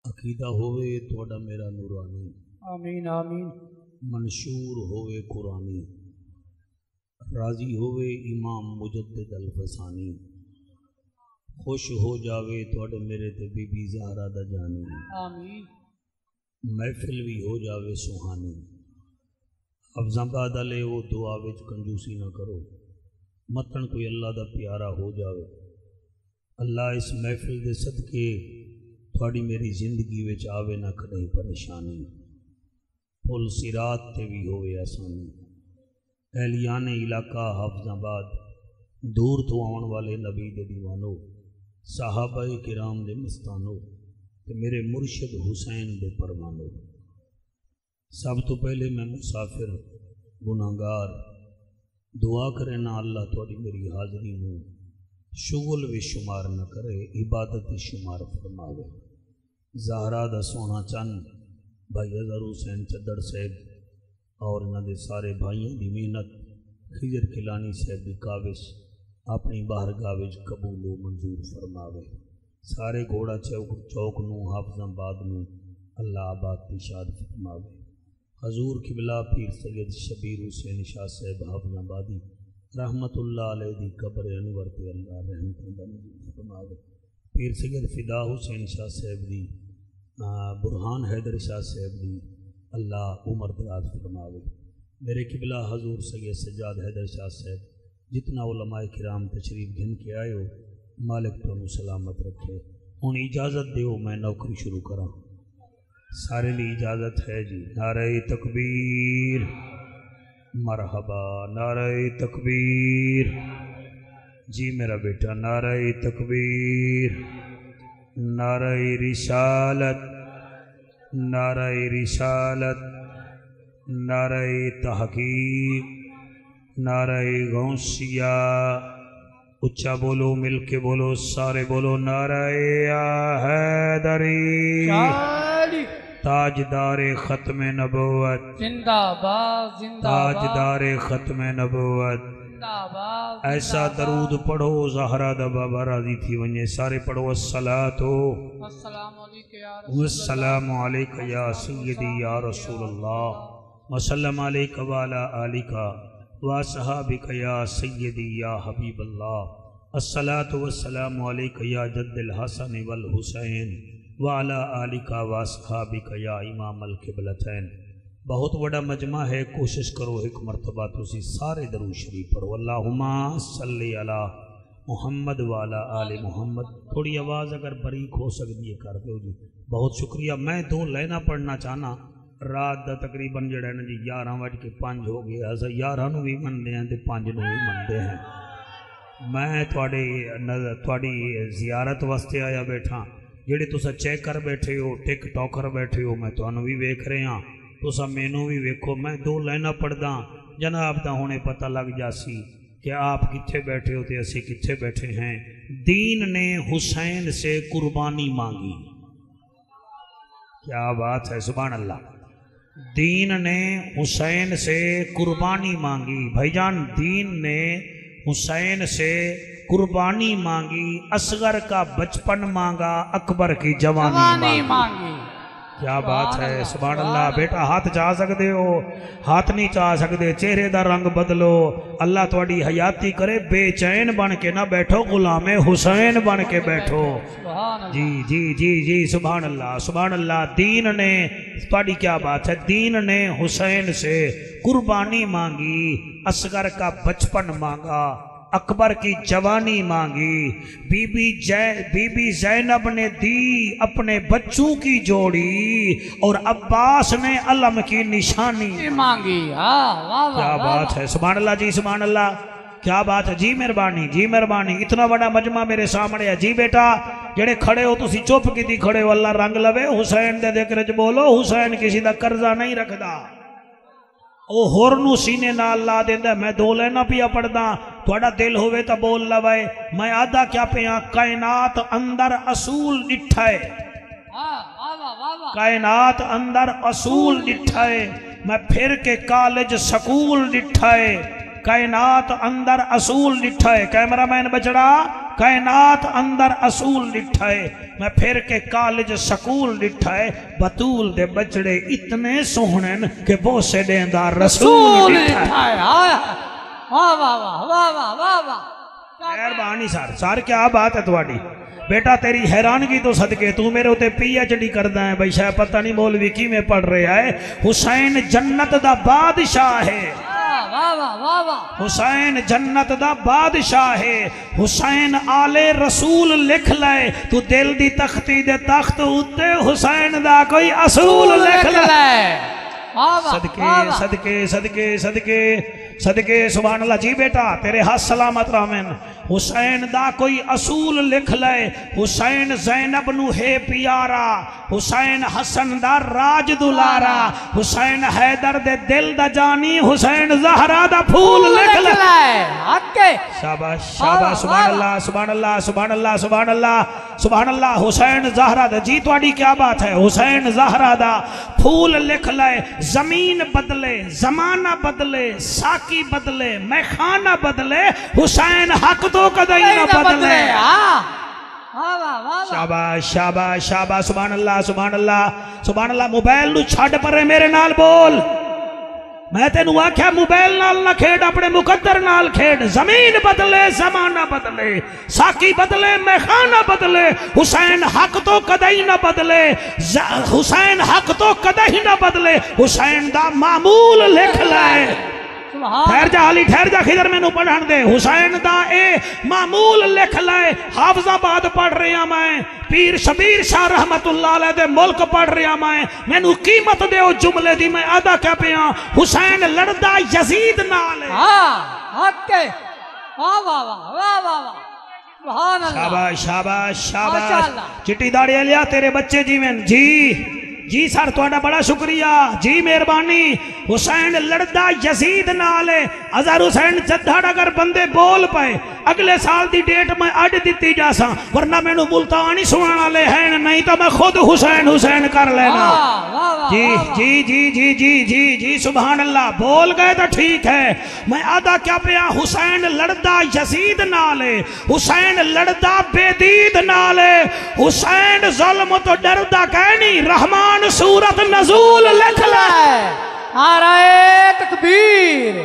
عقیدہ ہوئے توڑا میرا نورانی، آمین آمین۔ منشور ہوئے قرآنی، راضی ہوئے امام مجدد الفسانی، خوش ہو جاوے توڑے میرے تے بی بی زہرا دا جانی، آمین۔ محفل بھی ہو جاوے سوہانی، حفظاں بعد لے وہ دعا وچ کنجوسی نہ کرو، متن کوئی اللہ دا پیارا ہو جاوے۔ اللہ اس محفل دے صدقے تھوڑی میری زندگی وچ آوے نہ کدیں پریشانی، پل صراط تے بھی ہوئے آسانی۔ اہلیان علاقہ حافظ آباد، دور تو آن والے نبی دے دیوانو، صحابہ کرام دے مستانو تے میرے مرشد حسین دے پروانو، سب تو پہلے میں مسافر گناہگار دعا کرے نہ اللہ تھوڑی میری حاضری ہوں شغل بھی شمار نہ کرے، عبادت شمار فرماوے۔ زہرا دا سونا چند بھائی اظہر حسین چدڑ صاحب اور انہاں دے سارے بھائیوں دی محنت، خضر کلانی صاحب دی کاوش اپنی بارگاہ وچ قبول و منظور فرماوے۔ سارے گھوڑا چوک نو حافظ آباد نو اللہ آباد کی شاد فرماوے۔ حضور قبلہ پیر سید شبیر حسین شاہ صاحب حافظ آبادی رحمت اللہ علیہ دی قبر انور تے اللہ رحمت اللہ فرماوے۔ پیر سید فدا حسین شاہ صاحب دی، برہان حیدر شاہ صاحب دی اللہ عمر دراز فرماوے۔ میرے قبلہ حضور سید سجاد حیدر شاہ صاحب جتنا علماء کرام تشریف گھن کے آئے ہو، مالک تو سلامت رکھے۔ ہن اجازت دیو میں نوکری شروع کراں، سارے لی اجازت ہے جی۔ نعرہ تکبیر، مرحبا، نعرہ تکبیر جی میرا بیٹا، نعرہ تکبیر، نعرہ رسالت، نعرہ رسالت، نعرہ تحقیق، نعرہ غوثیہ، اچھا بولو، مل کے بولو، سارے بولو، نعرہ حیدری، تاجدار ختم نبوت، زندہ باد زندہ باد، تاجدار ختم نبوت۔ زندہ باد۔ ایسا درود پڑھو زہرا دا بابا راضی تھی ونجے، سارے پڑھو الصلاۃ السلام علیکم یا رسول والسلام علیک یا سیدی یا رسول اللہ، وسلم علیک وعلی آلک واصحابک یا سیدی یا حبیب اللہ، الصلاۃ والسلام علیک یا جد الحسن والحسین وعلی آلک واصحابک یا امام القبلتین۔ بہت بڑا مجمع ہے، کوشش کرو ایک مرتبہ تسی سارے درود شریف پڑھو، اللہم صلی علی محمد وعلی آل محمد۔ تھوڑی آواز اگر بریک ہو سکتی ہے کر دو جی، بہت شکریہ۔ میں دو لائنہ پڑھنا چاہنا، رات دا تقریباً جڑا ہے نا جی 11:05 ہو گیا، اسا 11 نو بھی مندے ہیں تے 5 نو بھی مندے ہیں۔ میں تھوڑی زیارت واسطے آیا بیٹھا، جڑے تسا چیک کر بیٹھے ہو، ٹک ٹاکر بیٹھے ہو، میں تانوں بھی ویکھ رہے ہاں، تسا مینوں بھی ویکھو۔ میں دو لائنہ پڑھدا جناب دا ہونے پتہ لگ جاسی کہ آپ کتھے بیٹھے ہو تے اسی کتھے بیٹھے ہیں۔ دین نے حسین سے قربانی مانگی، کیا بات ہے، سبحان اللہ۔ دین نے حسین سے قربانی مانگی، بھائی جان دین نے حسین سے قربانی مانگی، اصغر کا بچپن مانگا، اکبر کی جوانی مانگی۔ کیا بات ہے، سبحان اللہ۔ بیٹا ہاتھ چاہ سکتے ہو، ہاتھ نہیں چاہ سکتے، چہرے دا رنگ بدلو، اللہ تھوڑی حیاتی کرے، بے چین بن کے نہ بیٹھو، غلام حسین بن کے بیٹھو۔ جی جی جی جی، سبحان اللہ سبحان اللہ۔ دین نے تھوڑی کیا بات ہے، دین نے حسین سے قربانی مانگی، اصغر کا بچپن مانگا، اکبر کی جوانی مانگی، بی بی زینب نے دی اپنے بچوں کی جوڑی، اور عباس نے علم کی نشانی مانگی۔ کیا بات ہے، سبحان اللہ جی، سبحان اللہ، کیا بات ہے جی، مہربانی جی، مہربانی۔ اتنا بڑا مجمع میرے سامنے ہے جی۔ بیٹا جڑے کھڑے ہو تسی چپ کی دی کھڑے ہو، اللہ رنگ لوے، حسین دے ذکر چ بولو، حسین کسی دا قرضہ نہیں رکھدا، او ہور نو سینے نال لا دیندا۔ میں دو لائنہ پیا پڑھدا، تھوڑا دل ہوئے تا بول لوائے۔ میں آدھا کیا پیا، کائنات اندر اصول ڈٹھائے، کائنات اندر اصول ڈٹھائے، میں پھر کے کالج سکول ڈٹھائے، کائنات اندر اصول ڈٹھائے۔ کیمرہ مین بچڑا کائنات اندر اصول ڈٹھائے میں پھر کے کالج سکول ڈٹھائے بطول دے بچڑے اتنے سوہنن کہ وہ سے دیندار رسول ڈٹھائے واہ واہ واہ واہ واہ واہ واہ مہربانی سار کیا بات ہے تواڈی بیٹا تیری حیرانگی تو صدقے تو میرے ہوتے پی ایچ ڈی کردہ ہے بھائی شاید پتہ نہیں مولوی کی میں پڑھ رہے آئے حسین جنت دا بادشاہ ہے حسین جنت دا بادشاہ ہے حسین آل رسول لکھ لائے تو دل دی تختی دے تخت ہوتے حسین دا کوئی اصول لکھ لائے صدقے صدقے صدقے صدقے صدقے سبحان اللہ جی بیٹا تیرے ہاتھ سلامت رامن حسین دا کوئی اصول لکھ لائے حسین زینب نو ہے پیارا حسین حسن دا راج دلارا حسین حیدر دے دل دا جانی حسین زہرا دا پھول لکھ لائے شاباش شاباش سبحان اللہ سبحان اللہ سبحان اللہ سبحان اللہ سبحان اللہ حسین زہرا دا جی توڑی کیا بات ہے حسین زہرا دا پھول لکھ لائے زمین بدلے زمانہ بدلے ساکی بدلے میخانہ بدلے حسین حق تو کدائی نہ بدلے شاباش شاباش شاباش سبحان اللہ سبحان اللہ سبحان اللہ موبائل نو چھاڑ پر رہے میرے نال بول میں تے نو آکھیا موبائل نال نہ کھیڑ اپنے مقدر نال کھیڑ زمین بدلے زمانہ بدلے ساکی بدلے میخانہ بدلے حسین حق تو کدائی نہ بدلے حسین حق تو کدائی نہ بدلے حسین دا معمول لکھ لائے ٹھہر جا حالی ٹھہر جا خضر میں نو پڑھن دے حسین دا اے معمول لکھ لائے حافظ آباد پڑھ رہا میں پیر شبیر شاہ رحمت اللہ علیہ دے ملک پڑھ رہا میں نو قیمت دے او جملے دی میں آدھا کیا پیاں حسین لڑدہ یزید نالے شاباش شاباش شاباش چٹی داڑی علیا تیرے بچے جیوین جی سر توڑا بڑا شکریہ جی مہربانی حسین لڑدہ یزید نالے ازار حسین جدھڑ اگر بندے بول پائے اگلے سال دی ڈیٹ میں اڈ دیتی جاسا ورنہ میں نو ملتانی سنانا لے ہیں نہیں تو میں خود حسین حسین کر لینا جی جی جی جی جی جی جی سبحان اللہ بول گئے تو ٹھیک ہے میں آدھا کیا پیا حسین لڑدہ یزید نالے حسین لڑدہ بے دید نالے حسین ظلم تو ڈردہ کہنی رحمان سورت نزول لکھ لائے نعرہ تکبیر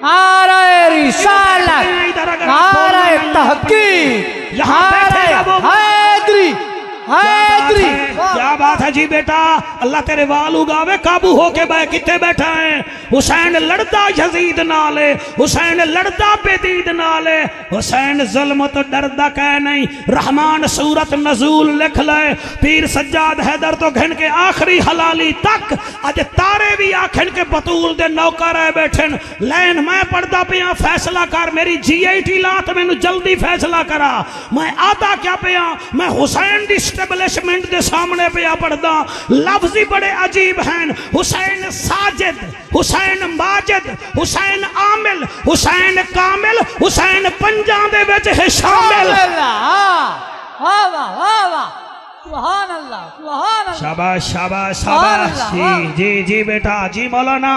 نعرہ رسالت نعرہ تحقیق نعرہ حیدری حیدری کیا بات ہے جی بیٹا اللہ تیرے والو گاوے قابو ہو کے بے کتے بیٹھا ہیں حسین لڑدہ یزید نالے حسین لڑدہ بیدید نالے حسین ظلم تو ڈردہ کہہ نہیں رحمان سورت نزول لکھ لائے پیر سجاد حیدر تو گھن کے آخری حلالی تک آج تارے بھی آکھن کے بطول دے نوکر آئے بیٹھن لین میں پڑھدا پیاں فیصلہ کر میری جی آئی ٹی لات میں نو جلدی فیصلہ کرا میں آدھا کیا پیاں میں حسین دی اسٹیبلشمنٹ دے سامنے پہ پڑھدا لفظی بڑے عجیب ہیں حسین ساجد حسین ماجد حسین عامل حسین کامل حسین پنجان دے وچ ہے شامل سبحان اللہ سبحان اللہ شاباش شاباش شاباش جی جی بیٹا جی مولانا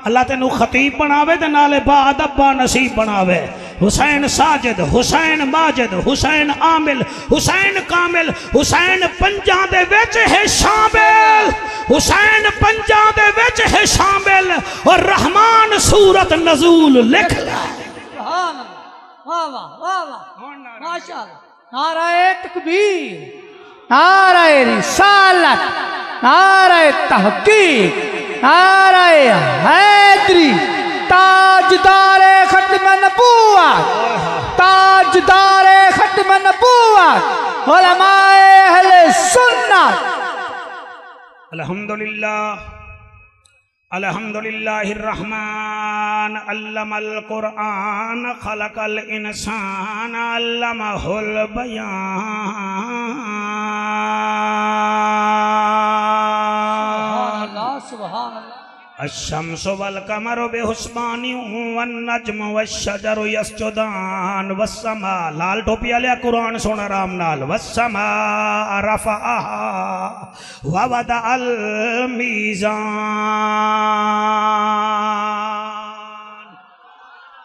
اللہ تینو خطیب بناوے دے نالے با ادب با نصیب بناوے حسین ساجد حسین ماجد حسین عامل حسین کامل حسین پنجان دے وچ ہے شامل حسین پنجان دے وچ ہے شامل اور رحمان سورت نزول لکھ لائے سبحان اللہ واہ واہ واہ واہ ماشاءاللہ نعرہ تکبیر نعرہ رسالت نعرہ تحقیق نعرہ حیدری تاجدار ختم نبوت تاجدار ختم نبوت علماء اہل سنت الحمدللہ الحمدللہ الرحمن علم القرآن خلق الانسان علمہ البیان سبحان اللہ الشمس والقمر بحسبان والنجم والشجر يسجدان والسماء لال ٹوپی علیہ قرآن سونا رام نال والسماء رفعها ووضع الميزان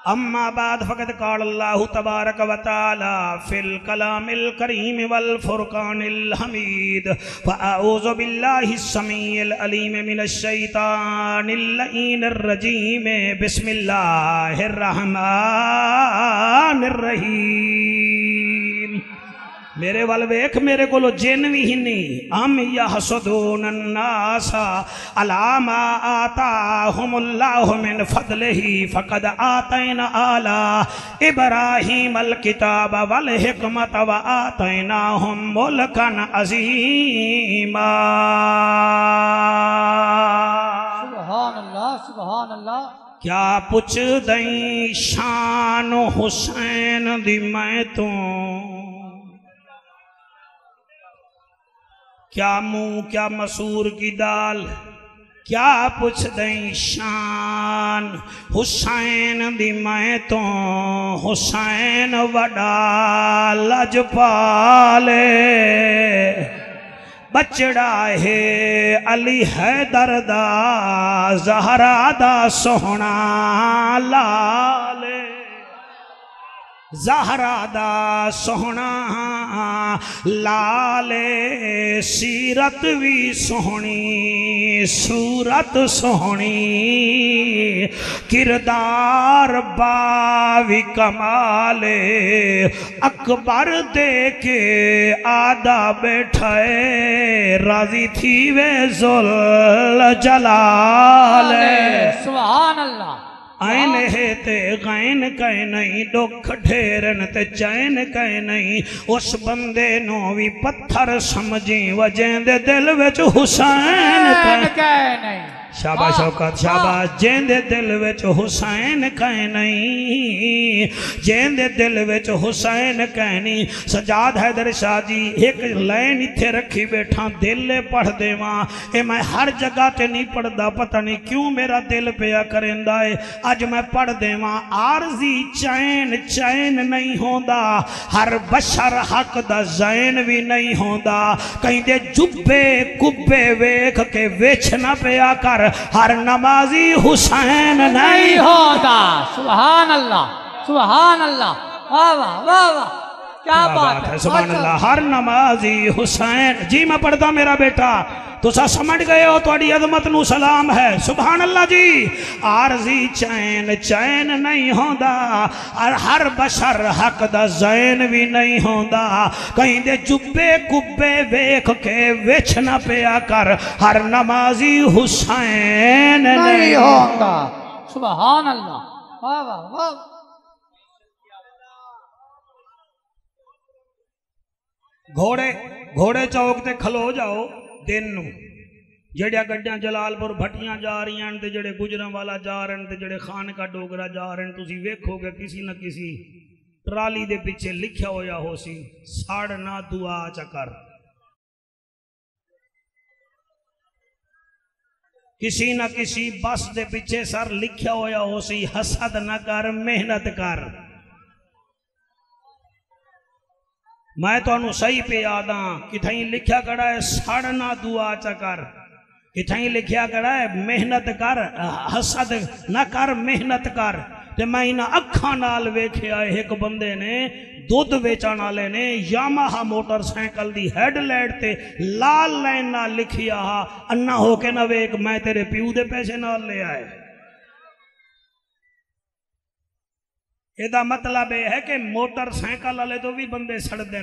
اما بعد فقد قال اللہ تبارک و تعالی فی الکلام الکریم والفرقان الحمید فاعوذ باللہ السمیع العلیم من الشیطان اللعین الرجیم بسم اللہ الرحمن الرحیم میرے والویک میرے کو لو جنوی ہی نہیں ام یحسدون الناس علی ما آتاہم اللہ من فضلہ فقد آتینا آلا ابراہیم الکتاب والحکمت وآتیناہم ملکا عظیما سبحان اللہ سبحان اللہ کیا پچھ دیں شان حسین دی میں تو کیا منہ کیا مسور کی دال کیا پوچھ دیں شان حسین دی میں تو حسین وڈا لجپالے بچڑا ہے علی حیدر دا زہرا دا سوہنا لالے زہرا دا سوہنا لالے سیرت بھی سوہنی صورت سوہنی کردار باوی کمالے اکبر دے کے آدھا بیٹھائے راضی تھی وے ذل جلالے سبحان اللہ آئین ہے تے غین کہیں نہیں ڈوکھ ڈھیرن تے چین کہیں نہیں اس بندے نو بھی پتھر سمجھیں وجہیں دے دل وچ حسین کہیں نہیں شاباش شوکت شاباش جین دے دل وچ حسین کہیں نہیں جین دے دل وچ حسین کہیں نہیں سجاد حیدر شاہ جی ایک لائن اتھے رکھی بیٹھا دل لے پڑھ دے ماں اے میں ہر جگہ تے نہیں پڑھ دا پتہ نہیں کیوں میرا دل پیا کرندہ ہے آج میں پڑھ دے ماں عارضی چین چین نہیں ہوندہ ہر بشر حق دا زین بھی نہیں ہوندہ کہیں دے جبے کبے ویکھ کے ویچ نہ پیا کر ہر نمازی حسین نہیں ہوتا سبحان اللہ سبحان اللہ واہ واہ واہ واہ کیا بات ہے سبحان اللہ ہر نمازی حسین جی میں پڑھتا میرا بیٹا تو سا سمجھ گئے ہو تو اڑی عظمت نو سلام ہے سبحان اللہ جی عارضی چین چین نہیں ہوندہ اور ہر بشر حق دا زین بھی نہیں ہوندہ کہیں دے جبے کبے ویکھ کے وچ نہ پیا کر ہر نمازی حسین نہیں ہوندہ سبحان اللہ واہ واہ واہ گھوڑے چوک تے کھلو جاؤ دن نو جڑیا گڈیاں جلال پور بھٹیاں جا رہی ہیں تے جڑے گجراں والا جا رہے ہیں تے جڑے خان کا ڈوگرا جا رہے ہیں تسی ویکھو گے کسی نہ کسی ٹرالی دے پیچھے لکھیا ہویا ہو سی ساڑنا دعا چکر کسی نہ کسی بس دے پیچھے سر لکھیا ہویا ہو سی حسد نہ کر محنت کر میں تو انہوں صحیح پہ یاداں کتھائیں لکھیا کڑا ہے ساڑنا دعا چکر کتھائیں لکھیا کڑا ہے محنت کر حسد نہ کر محنت کر تے میں انہاں اکھاں نال ویکھیا ہے ایک بندے نے دودھ ویچان والے نے یاماہا موٹر سائیکل دی ہیڈ لائٹ تے لال لائن نہ لکھیا ہا انہا ہو کے نہ ویک میں تیرے پیو دے پیسے نال لے آئے ایدہ مطلب ہے کہ موٹر سائیکل والے تو بھی بندے سڑ دیں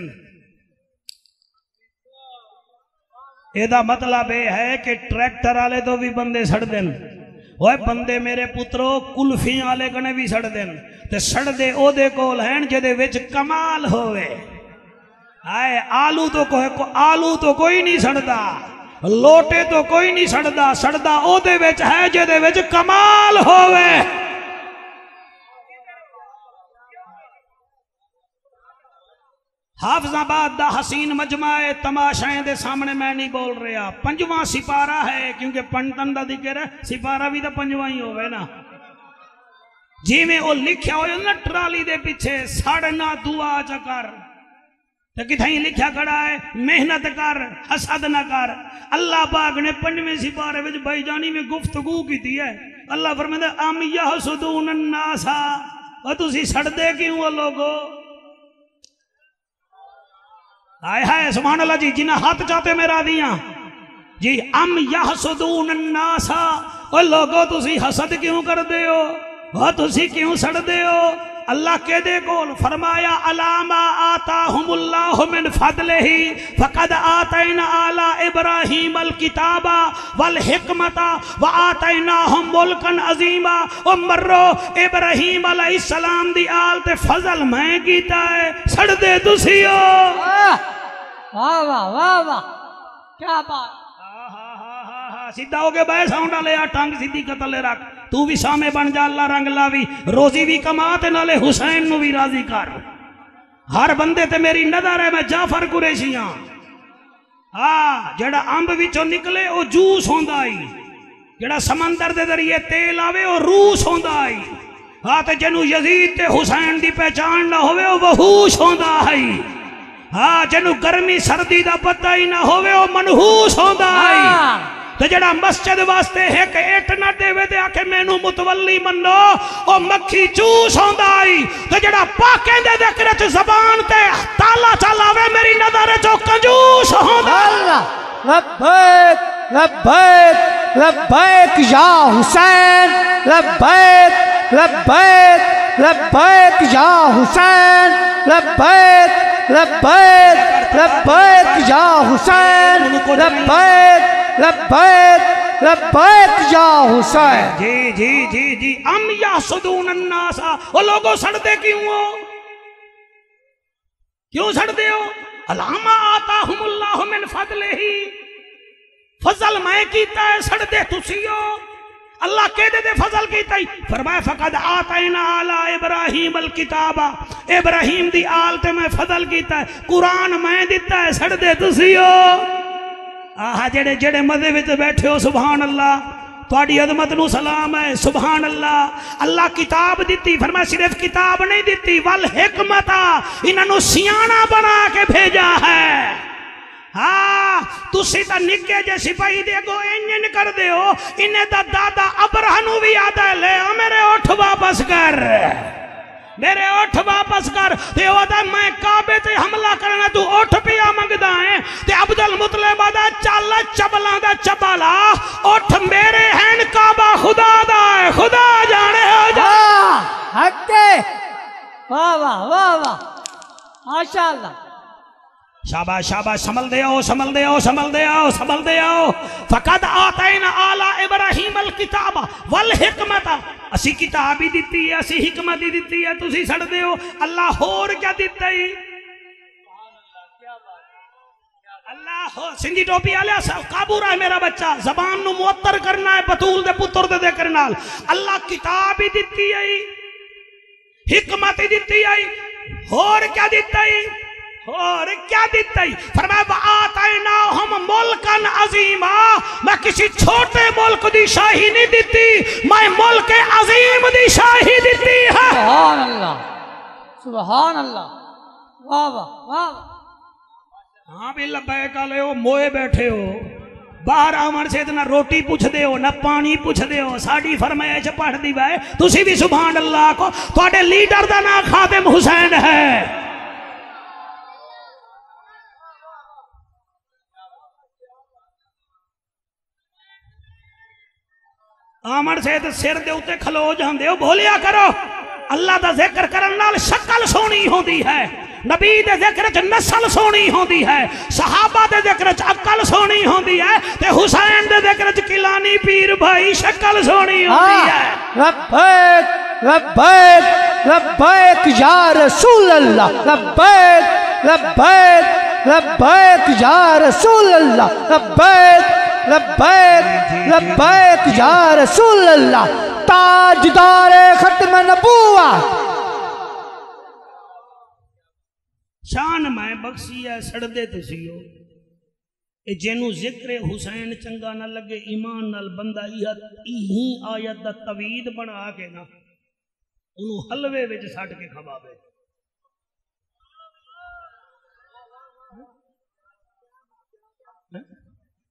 ایدہ مطلب ہے کہ ٹریکٹر والے تو بھی بندے سڑ دیں وہ بندے میرے پترو کلفی والے کنے بھی سڑ دیں تے سڑ دے او دے کول ہیں جدے وچ کمال ہوئے آئے آلو تو کوئی نہیں سڑدا لوٹے تو کوئی نہیں سڑدا او دے وچ ہے جدے وچ کمال ہوئے حافظ آباد دا حسین مجمع تماشائیں دے سامنے میں نہیں بول رہا پنجواں سپارہ ہے کیونکہ پنٹن دا ذکر ہے سپارہ بھی دا پنجواں ہی ہوئے نا جی میں وہ لکھیا ہوئے نا ٹرالی دے پیچھے ساڑنا دعا چکر تو کتھائیں لکھیا کڑا ہے محنت کر حسد نہ کر اللہ پاک نے پنجویں سپارے وچ بھائی جانی میں گفتگو کی تھی ہے اللہ فرمائے ام یحسدون الناس اور تسی سڑدے کیوں ہو لوگو؟ آئے ہائے سبحان اللہ جی، جنہ ہاتھ چاہتے میرا دیاں جی، ام یحسدون الناس، اور لوگو تسی حسد کیوں کر دے ہو، اور تسی کیوں سڑ دے ہو؟ اللہ کے دے کول فرمایا علاما آتاہم اللہ من فضلہ فقد آتینا آلا ابراہیم الکتاب والحکمت وآتیناہم ملکن عظیما، مرو ابراہیم علیہ السلام دی آل تے فضل میں کیتا ہے، سڑ دے تسی ہو۔ واہ واہ واہ واہ، کیا بات! سیدھا ہو گئے بے ساؤنڈا لیا ٹانگ سیدھی قتل رکھ، تو بھی سامے بن جا، اللہ رنگ لاوی، روزی بھی کماتے نالے حسین نو بھی راضی کر۔ ہر بندے تے میری نظر ہے، میں جعفر قریشیاں جڑا امب وچوں نکلے او جوس ہوندا آئی، جڑا سمندر دے ذریعے تیل آوے او روس ہوندا آئی، تے جنو یزید تے حسین دی پہچان نہ ہوئے او وحوش ہوندا آئی، جنو گرمی سردی دا پتہ ہی نہ ہوئے او منحوس ہوندا آئی۔ تو جڑا مسجد واسطے ایک ایٹ نہ دے وے دے آکے مینو متولی منو، او مکھی چوس ہوندا آئی۔ تو جڑا پاکیں دے ذکرچ زبان تے تالا چلاوے میری نظر جو کنجوس ہوندا اللہ لبیک لبیک لبیک یا حسین، لبیک لبیک لبیک یا حسین، لبیک لبیک لبیک یا حسین، لبیک لبیک لبیک یا حسین۔ جی جی جی جی، ام یحسدون الناس، وہ لوگوں سڑتے کیوں ہو؟ کیوں سڑتے ہو؟ علامہ آتاہم اللہ من فضلہ، فضل میں کیتا ہے، سڑتے تسی ہو۔ اللہ کے دے فضل کیتا ہی فرمایا فقد آتینا آلا ابراہیم الکتاب، ابراہیم دی آل تے میں فضل کیتا ہے، قرآن میں دیتا ہے، سڑتے تسی ہو۔ جڑے جڑے مدے وچ بیٹھے ہو سبحان اللہ، تواڈی عظمت نو سلام ہے، سبحان اللہ۔ اللہ کتاب دیتی، فرمایا صرف کتاب نہیں دیتی، والحکمت، انہاں نو سیاںا بنا کے بھیجا ہے۔ تسی تا نکے جے سپاہی دے گو انجن کر دے ہو، انہیں دا دادا ابرہ نو بھی آتا ہے، لے میرے اٹھ واپس کر، میرے اٹھ واپس کر۔ تے وعدہ میں کعبے تے حملہ کرنا، تو اٹھ پیا منگدا ہے۔ تے عبد المطلب وعدہ چل چبلاں دا چبلا، اٹھ میرے ہیں کعبہ خدا دا ہے، خدا جانے ہو جا۔ حق واہ واہ واہ واہ، ماشاءاللہ۔ شاباش شاباش، سمل دے آؤ سمل دے آؤ سمل دے آؤ سمل دے آؤ۔ فقد آتینا آلا ابراہیم الکتاب والحکمت، اسی کتاب ہی دیتی ہے، اسی حکمت ہی دیتی ہے، تسی سڑ دے ہو۔ اللہ اور کیا دیتا ہی؟ اللہ سنجھی ٹوپی آلیا قابو رہا ہے میرا بچہ، زبان نو معطر کرنا ہے بطول دے پتر دے ذکر نال۔ اللہ کتاب ہی دیتی ہے، حکمت ہی دیتی ہے، اور کیا دیتا ہے؟ اور کیا دیتا ہی؟ فرمایا وآتیناہم ملکن عظیما، میں کسی چھوٹے ملک دی شاہی نہیں دیتی، میں ملک عظیم دی شاہی دیتی ہے۔ سبحان اللہ سبحان اللہ، واہ واہ واہ۔ ہاں بھی لبیک آلے ہو، موئے بیٹھے ہو، باہر آمن سے اتنا روٹی پوچھ دے ہو، نہ پانی پوچھ دے ہو، ساڑھی فرمائش پڑھ دی بھائی، تسی بھی سبحان اللہ کو، تواڈے لیڈر دا نا خادم حسین ہے۔ آمن سے سر دے اتے کھلو جاندے ہو، بھولیا کرو اللہ دا ذکر کرن نال شکل سونی ہوندی ہے، نبی دے ذکر چ نسل سونی ہوندی ہے، صحابہ دے ذکر چ عقل سونی ہوندی ہے، تے حسین دے ذکر چ کلانی پیر بھائی شکل سونی ہوندی ہے۔ لبیک لبیک لبیک یا رسول اللہ، لبیک لبیک لبیک یا رسول اللہ، لبیک لبیک لبیک یا رسول اللہ، تاجدار ختم نبوت۔ شان میں بخشی ہے، سڑ دے تسی ہو۔ اے جنو ذکر حسین چنگا نہ لگے، ایمان نال بندہ ہی آیت دا توید بنا کے نا انہوں حلوے وچ سٹ کے کھواوے۔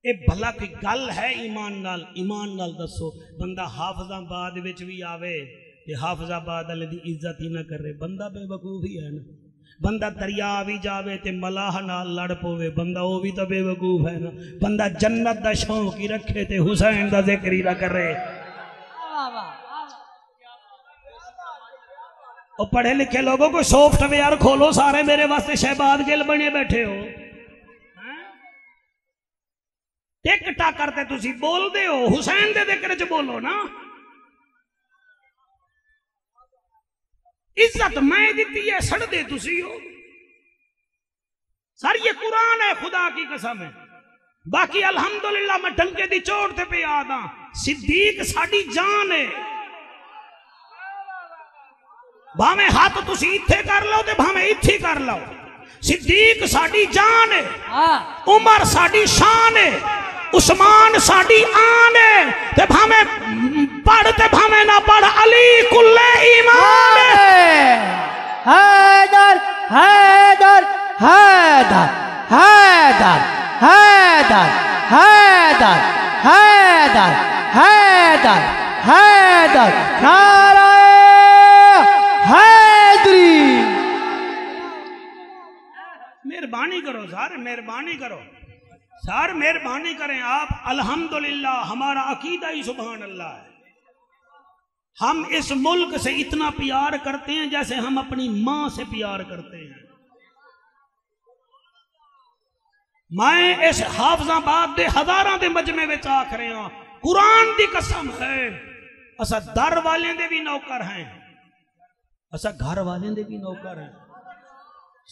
اے بھلا کی گل ہے ایمان نال دسو، بندہ حافظاں بعد وچ بھی آوے تے حافظ آباد والے دی عزت ہی نہ کرے، بندہ بے وقوف ہی ہے نا. بندہ دریا بھی جاوے تے ملاح نال لڑ پوے، بندہ وہ بھی تو بے وقوف ہے نا. بندہ جنت دا شوق ہی رکھے تے حسین دا ذکر ہی نہ کرے. اور پڑھے لکھے لوگوں کو سافٹ ویئر کھولو سارے میرے واسطے شہباز گل بنے بیٹھے ہو. ٹک ٹاک کرتے تسی بول دے ہو، حسین دے ذکر چ بولو نا. عزت میں دیتی ہے، سڑ دے تسی ہو. سر یہ قرآن ہے، خدا کی قسم ہے. باقی الحمدللہ میں ڈنکے دی چوٹ تے پہ آدھا صدیق ساڑی جان ہے. بھامیں ہاتھ تسی اتھے کر لو تے بھامیں اتھی کر لو. صدیق ساڑی جان ہے، عمر ساڑی شان ہے، عثمان ساڑی آن ہے. تے بھامیں پڑھ تے بھامیں نہ پڑھ، علی کل ایمان ہے. حیدر حیدر حیدر حیدر حیدر حیدر حیدر حیدر حیدر نعرہ حیدری. مہربانی کرو سر، مہربانی کرو سر، مہربانی کریں آپ. الحمدللہ ہمارا عقیدہ ہی سبحان اللہ ہے. ہم اس ملک سے اتنا پیار کرتے ہیں جیسے ہم اپنی ماں سے پیار کرتے ہیں. میں اس حافظ آباد دے ہزاراں دے مجمع وچ آکھ رہے ہاں، قرآن دی قسم ہے اسا در والے دے بھی نوکر ہیں، اسا گھر والے دے بھی نوکر ہیں.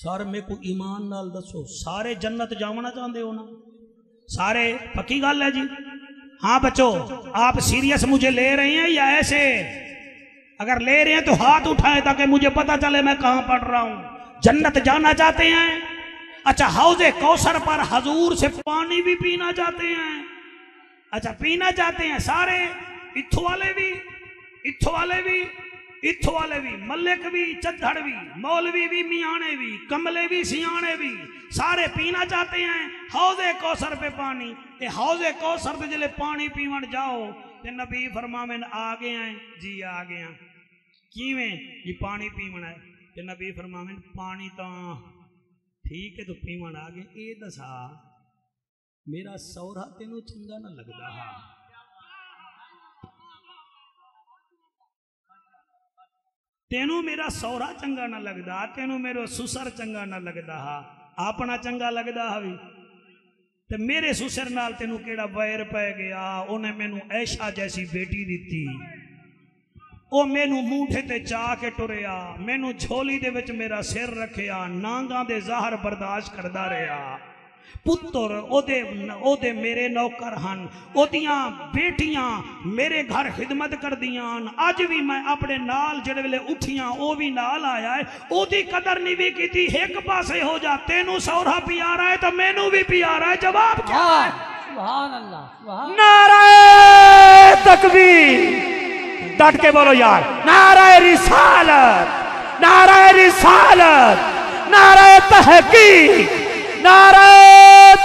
سارے میں کو ایمان نال دسو، سارے جنت جاونا چاہتے ہو نا؟ سارے پکی گل ہے جی؟ ہاں بچو، آپ سیریس مجھے لے رہے ہیں یا ایسے؟ اگر لے رہے ہیں تو ہاتھ اٹھائیں تاکہ مجھے پتا چلے میں کہاں پڑھ رہا ہوں. جنت جانا چاہتے ہیں؟ اچھا حوض کوثر پر حضور سے پانی بھی پینا چاہتے ہیں؟ اچھا پینا چاہتے ہیں سارے، اتھو والے بھی، اتھو والے بھی، اتھو والے بھی، ملک بھی، چدھڑ بھی، مولوی بھی، میانے بھی، کملے بھی، سیانے بھی، سارے پینا چاہتے ہیں حوض کوثر پہ پانی. تے حوض کوثر تے جلے پانی پیون جاؤ تے نبی فرماویں آ گئے ہیں جی، آ گئے ہیں. کیویں جی؟ پانی پیون ہے. تے نبی فرماویں پانی تاں ٹھیک ہے تو پیون آ گئے. اے دسا میرا سورا تینوں چنگا نہ لگدا؟ تینوں میرا سورا چنگا نہ لگدا؟ تینوں میرا سسر چنگا نہ لگدا؟ اپنا چنگا لگدا ہوئی تے میرے سسر نال تینوں کیڑا ویر پے گیا؟ انہیں مینوں عائشہ جیسی بیٹی دیتی، او مینوں مونٹھے تے چاہ کے ٹریا، مینوں جھولی دے وچ میرا سر رکھیا، نانگاں دے زہر برداشت کردا رہیا. پتر او دے میرے نوکر ہن، او دیاں بیٹیاں میرے گھر خدمت کر دیاں. اج بھی میں اپنے نال جڑے ویلے اٹھیاں او بھی نال آیا ہے، او دی قدر نہیں بھی کیتی. ایک پاسے ہو جا، تینوں سورا پیارا ہے تو مینوں بھی پیارا ہے. جواب کیا ہے؟ سبحان اللہ، سبحان نعرہ تکبیر، ڈٹ کے بولو یار. نعرہ رسالت، نعرہ رسالت، نعرہ تحقیق، نعرہ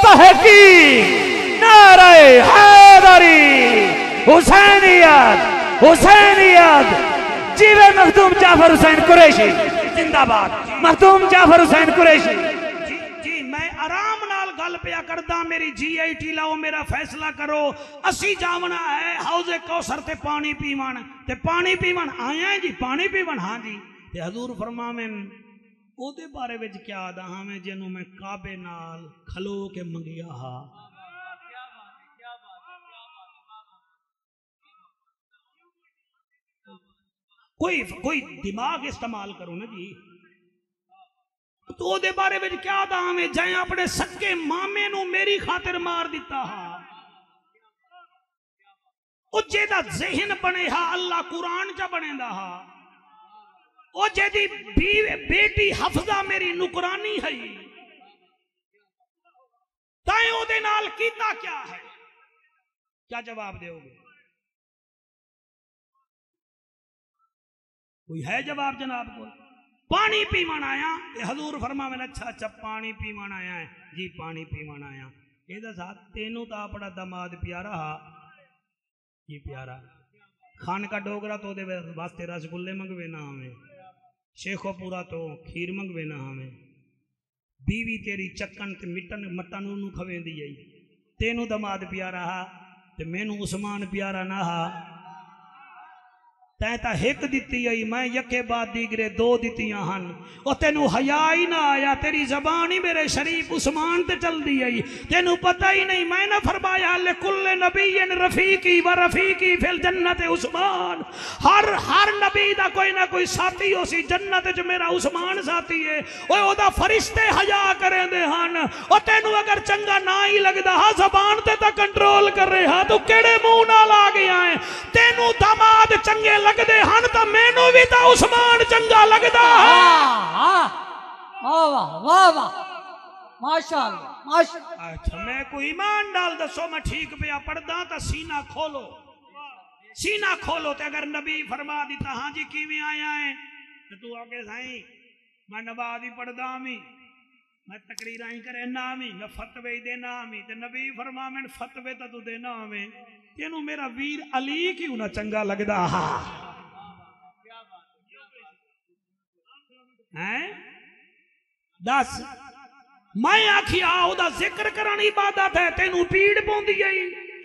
تحقیق، نعرہ حیدری، حسینیت، حسینیت. جیوے مخدوم جعفر حسین قریشی زندہ باد، مخدوم جعفر حسین قریشی. جی میں آرام نال گل پیا کردا، میری جی آئی ٹی لاؤ، میرا فیصلہ کرو. اسی جاونا ہے حوض کوثر تے پانی پیون، تے پانی پیون آیا ہے جی، پانی پیون. ہاں جی. تے حضور فرماویں او دے بارے وچ کیا آدا ہاں میں جنوں میں کعبے نال کھلو کے منگیا ہا. کوئی دماغ استعمال کرو نا جی. تو دے بارے وچ کیا آدا ہاں میں جائیں اپنے سکے مامے نو میری خاطر مار دیتا ہا. او جیدہ ذہن بنے ہا اللہ قرآن چا بنے دا ہا. او جیدی بیٹی حفظہ میری نکرانی ہے، تائیں او دے نال کیتا کیا ہے؟ کیا جواب دے ہوگے؟ کوئی ہے جواب جناب کو؟ پانی پیمان آیا. حضور فرماویں اچھا اچھا پانی پیمان آیا ہے جی، پانی پیمان آیا. یہ دا ساتھ تینوں تا اپنا دماد پیارا ہا جی، پیارا. خان کا ڈوگرا تو دے واسطے رسگلے منگوے نہ ہمیں، شیخو پورا تو کھیر منگوے نہ ہمیں، بیوی تیری چکن تے مٹن انہوں کھویں دی جائی، تینوں دماد پیارا ہا تے مینوں عثمان پیارا نہ ہا، تین تا ایک دیتی آئی میں یکے بعد دیگرے دو دیتیاں ہن، او تینوں حیا ہی نہ آیا، تیری زبان ہی میرے شریف عثمان تے چل دی آئی، تینوں پتہ ہی نہیں میں نہ فرمایا لکل نبی رفیقی و رفیقی فی الجنت عثمان، ہر نبی دا کوئی نہ کوئی ساتھی ہو سی جنت جو میرا عثمان ساتھی ہے، او دا فرشتے حیا کریں دے ہن، او تینوں اگر چنگا نہ ہی لگدا ہاں زبان تے تا کنٹرول کر رہے ہاں تو کیڑے منہ نال آ گیا ہے، تینوں داماد چنگے لگ دے ہن تا مینوں بھی تا عثمان چنگا لگدا ہے۔ واہ واہ واہ ماشاءاللہ ماشاءاللہ۔ اچھا میں کوئی ایمان ڈال دسو میں ٹھیک پیا پڑھدا تا سینہ کھولو، سینہ کھولو تے اگر نبی فرما دیتا ہاں جی کیویں آیا ہے تو آگے سائیں میں نماز ہی پڑھدا ہمیں، میں تقریراں ہی کرنا ہمیں، میں فتوے ہی دینا ہمیں، تے نبی فرما میں فتوے تا تو دینا ہمیں، تینوں میرا ویر علی کیوں نہ چنگا لگدا ہاں دس میں آکھی آؤ دا ذکر کرن عبادت ہے تینوں پیڑ پوندی آئی،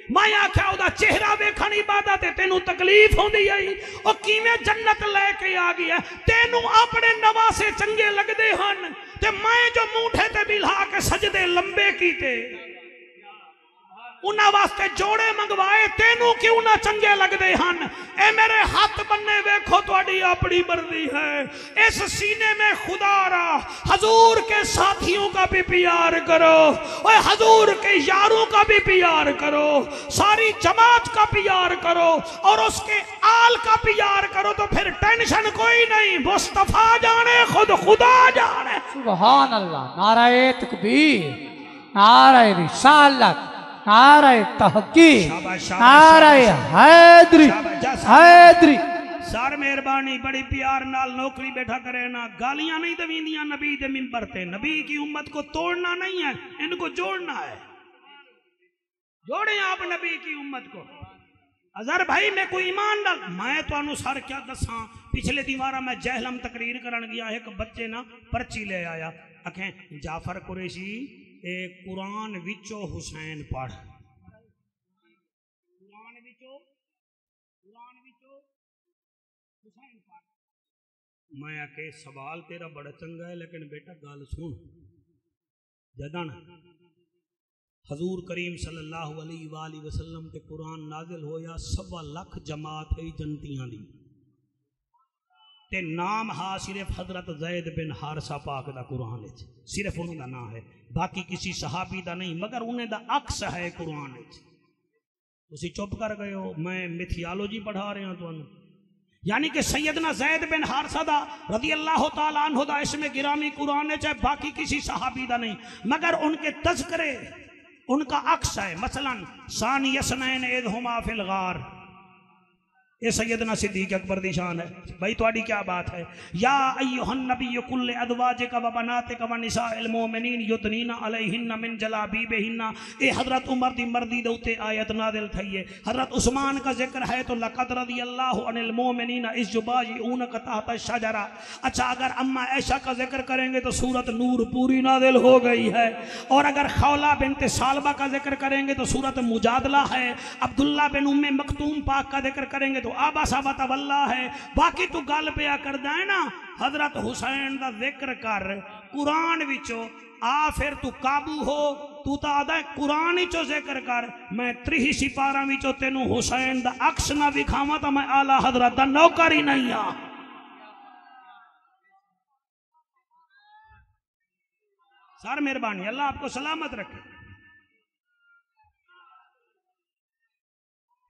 میں آکھا او دا چہرہ ویکھن عبادت ہے تینوں تکلیف ہوندی آئی، او کیویں جنت لے کے آ گیا تینوں اپنے نواسے چنگے لگ دے ہن تے میں جو مونڈھے تے بلھا کے سجدے لمبے کیتے انہاں واسطے جوڑے منگوائے تینوں کیوں نہ چنگے لگ دے ہن، اے میرے ہاتھ بننے ویکھو تواڈی اپنی مرضی ہے، اس سینے میں خدا را حضور کے ساتھیوں کا بھی پیار کرو، اے حضور کے یاروں کا بھی پیار کرو، ساری جماعت کا پیار کرو اور اس کے آل کا پیار کرو تو پھر ٹینشن کوئی نہیں، مصطفیٰ جانے خود خدا جانے۔ سبحان اللہ، نعرہ تکبیر، نعرہ رسالت، نعرہ تحقیق، نعرہ حیدری حیدری۔ سار مہربانی بڑی پیار نال نوکری بیٹھا کرے نا، گالیاں نہیں دویندیاں نبی دے منبر تے، نبی کی امت کو توڑنا نہیں ہے ان کو جوڑنا ہے، جوڑیں آپ نبی کی امت کو۔ اظہر بھائی میں کوئی ایمان ڈال میں تو انوسار کیا دساں، پچھلے دیوارہ میں جہلم تقریر کرن گیا ایک بچے نا پرچی لے آیا، اکھیں جعفر قریشی اے قرآن وچو حسین پڑھ، قرآن وچو حسین پڑھ، میں آکے سوال تیرا بڑا چنگا ہے لیکن بیٹا گال سن، جدن حضور کریم صلی اللہ علیہ وآلہ وسلم تے قرآن نازل ہویا 1.25 لاکھ جماعت ہے جنتیاں دی تے نام ہا صرف حضرت زید بن حارثہ پاک دا قرآن ہے، صرف انہوں دا نام ہے، باقی کسی صحابی دا نہیں، مگر انہیں دا عکس ہے قرآن ہے۔ اسی چپ کر گئے ہو، میں میتھیالوجی پڑھا رہے ہیں تو انہوں یعنی کہ سیدنا زید بن حارثہ دا رضی اللہ تعالیٰ عنہ دا اس میں گرامی قرآن ہے، چاہے باقی کسی صحابی دا نہیں، مگر ان کے تذکرے ان کا عکس ہے، مثلا ثانی اثنین اذ ہما فی الغار، یہ سیدنا صدیق اکبر دی شان ہے، بھائی تواڈی کیا بات ہے، یا ایھا النبی کل ازواجک و بناتک و نساء المؤمنین یدنین علیہن من جلابیبہن، اے حضرت عمر دی مردی دے اوتے آیت نازل تھی ہے، حضرت عثمان کا ذکر ہے تو لقد رضی اللہ عن المؤمنین اذ یبایعونک تحت الشجرہ، اچھا اگر اما عائشہ کا ذکر کریں گے تو سورت نور پوری نازل ہو گئی ہے، اور اگر خولہ بنت سالبہ کا ذکر کریں گے تو سورت مجادلہ ہے، عبداللہ بن ام مکتوم پاک کا ذکر کریں گے تو آبا صاحبت واللہ ہے، باقی تو گل پیا کر دائیں نا حضرت حسین دا ذکر کر قرآن وچو آ پھر تو قابو ہو، تو تا آدھا قرآن وچو ذکر کر، میں 30 سپارہ وچو تینوں حسین دا عکس نہ دکھاواں تا میں اعلیٰ حضرت دا نوکر ہی نہیں ہاں۔ سار مہربانی، اللہ آپ کو سلامت رکھے،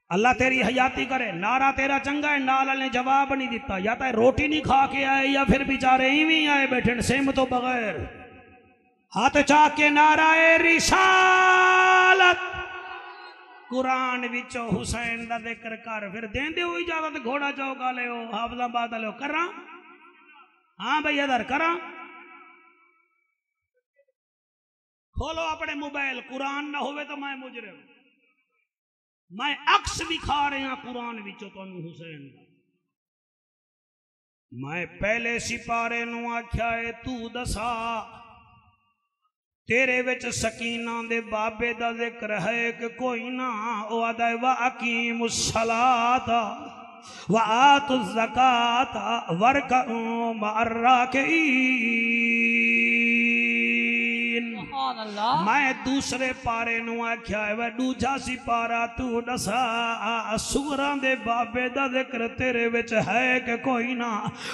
اللہ تیری حیاتی کرے، نعرہ تیرا چنگا ہے، نال نے جواب نہیں دیتا، یا تو روٹی نہیں کھا کے آئے یا پھر بیچارے ایویں آئے بیٹھے سہمتوں بغیر، ہاتھ چاک کے نعرہ رسالت، قرآن وچو حسین دا ذکر کر، پھر دیں دے ہو اجازت گھوڑا چوکا لے ہو، حافظ آباد لے ہو، کراں؟ ہاں بھئی ادھر کراں؟ کھولو اپنے موبائل، قرآن نہ ہوئے تو میں مجرم، میں عکس دکھا رہا ہوں قرآن وچوں تانوں حسین دا میں پہلے سپارے نو آکھیا اے تو دسا تیرے وچ سکینہ دے بابے دا ذکر ہے کہ کوئی نہ او آدھا وَأَقِيمُوا الصَّلَاةَ وَآتُوا الزَّكَاةَ وَارْكَعُوا مَعَ الرَّاكِعِينَ سبحان اللہ میں دوسرے پارے نو آکھیا ہے وہ دوجا سی پارا تو دسا سوراں دے بابے دا ذکر تیرے وچ ہے کہ کوئی نہ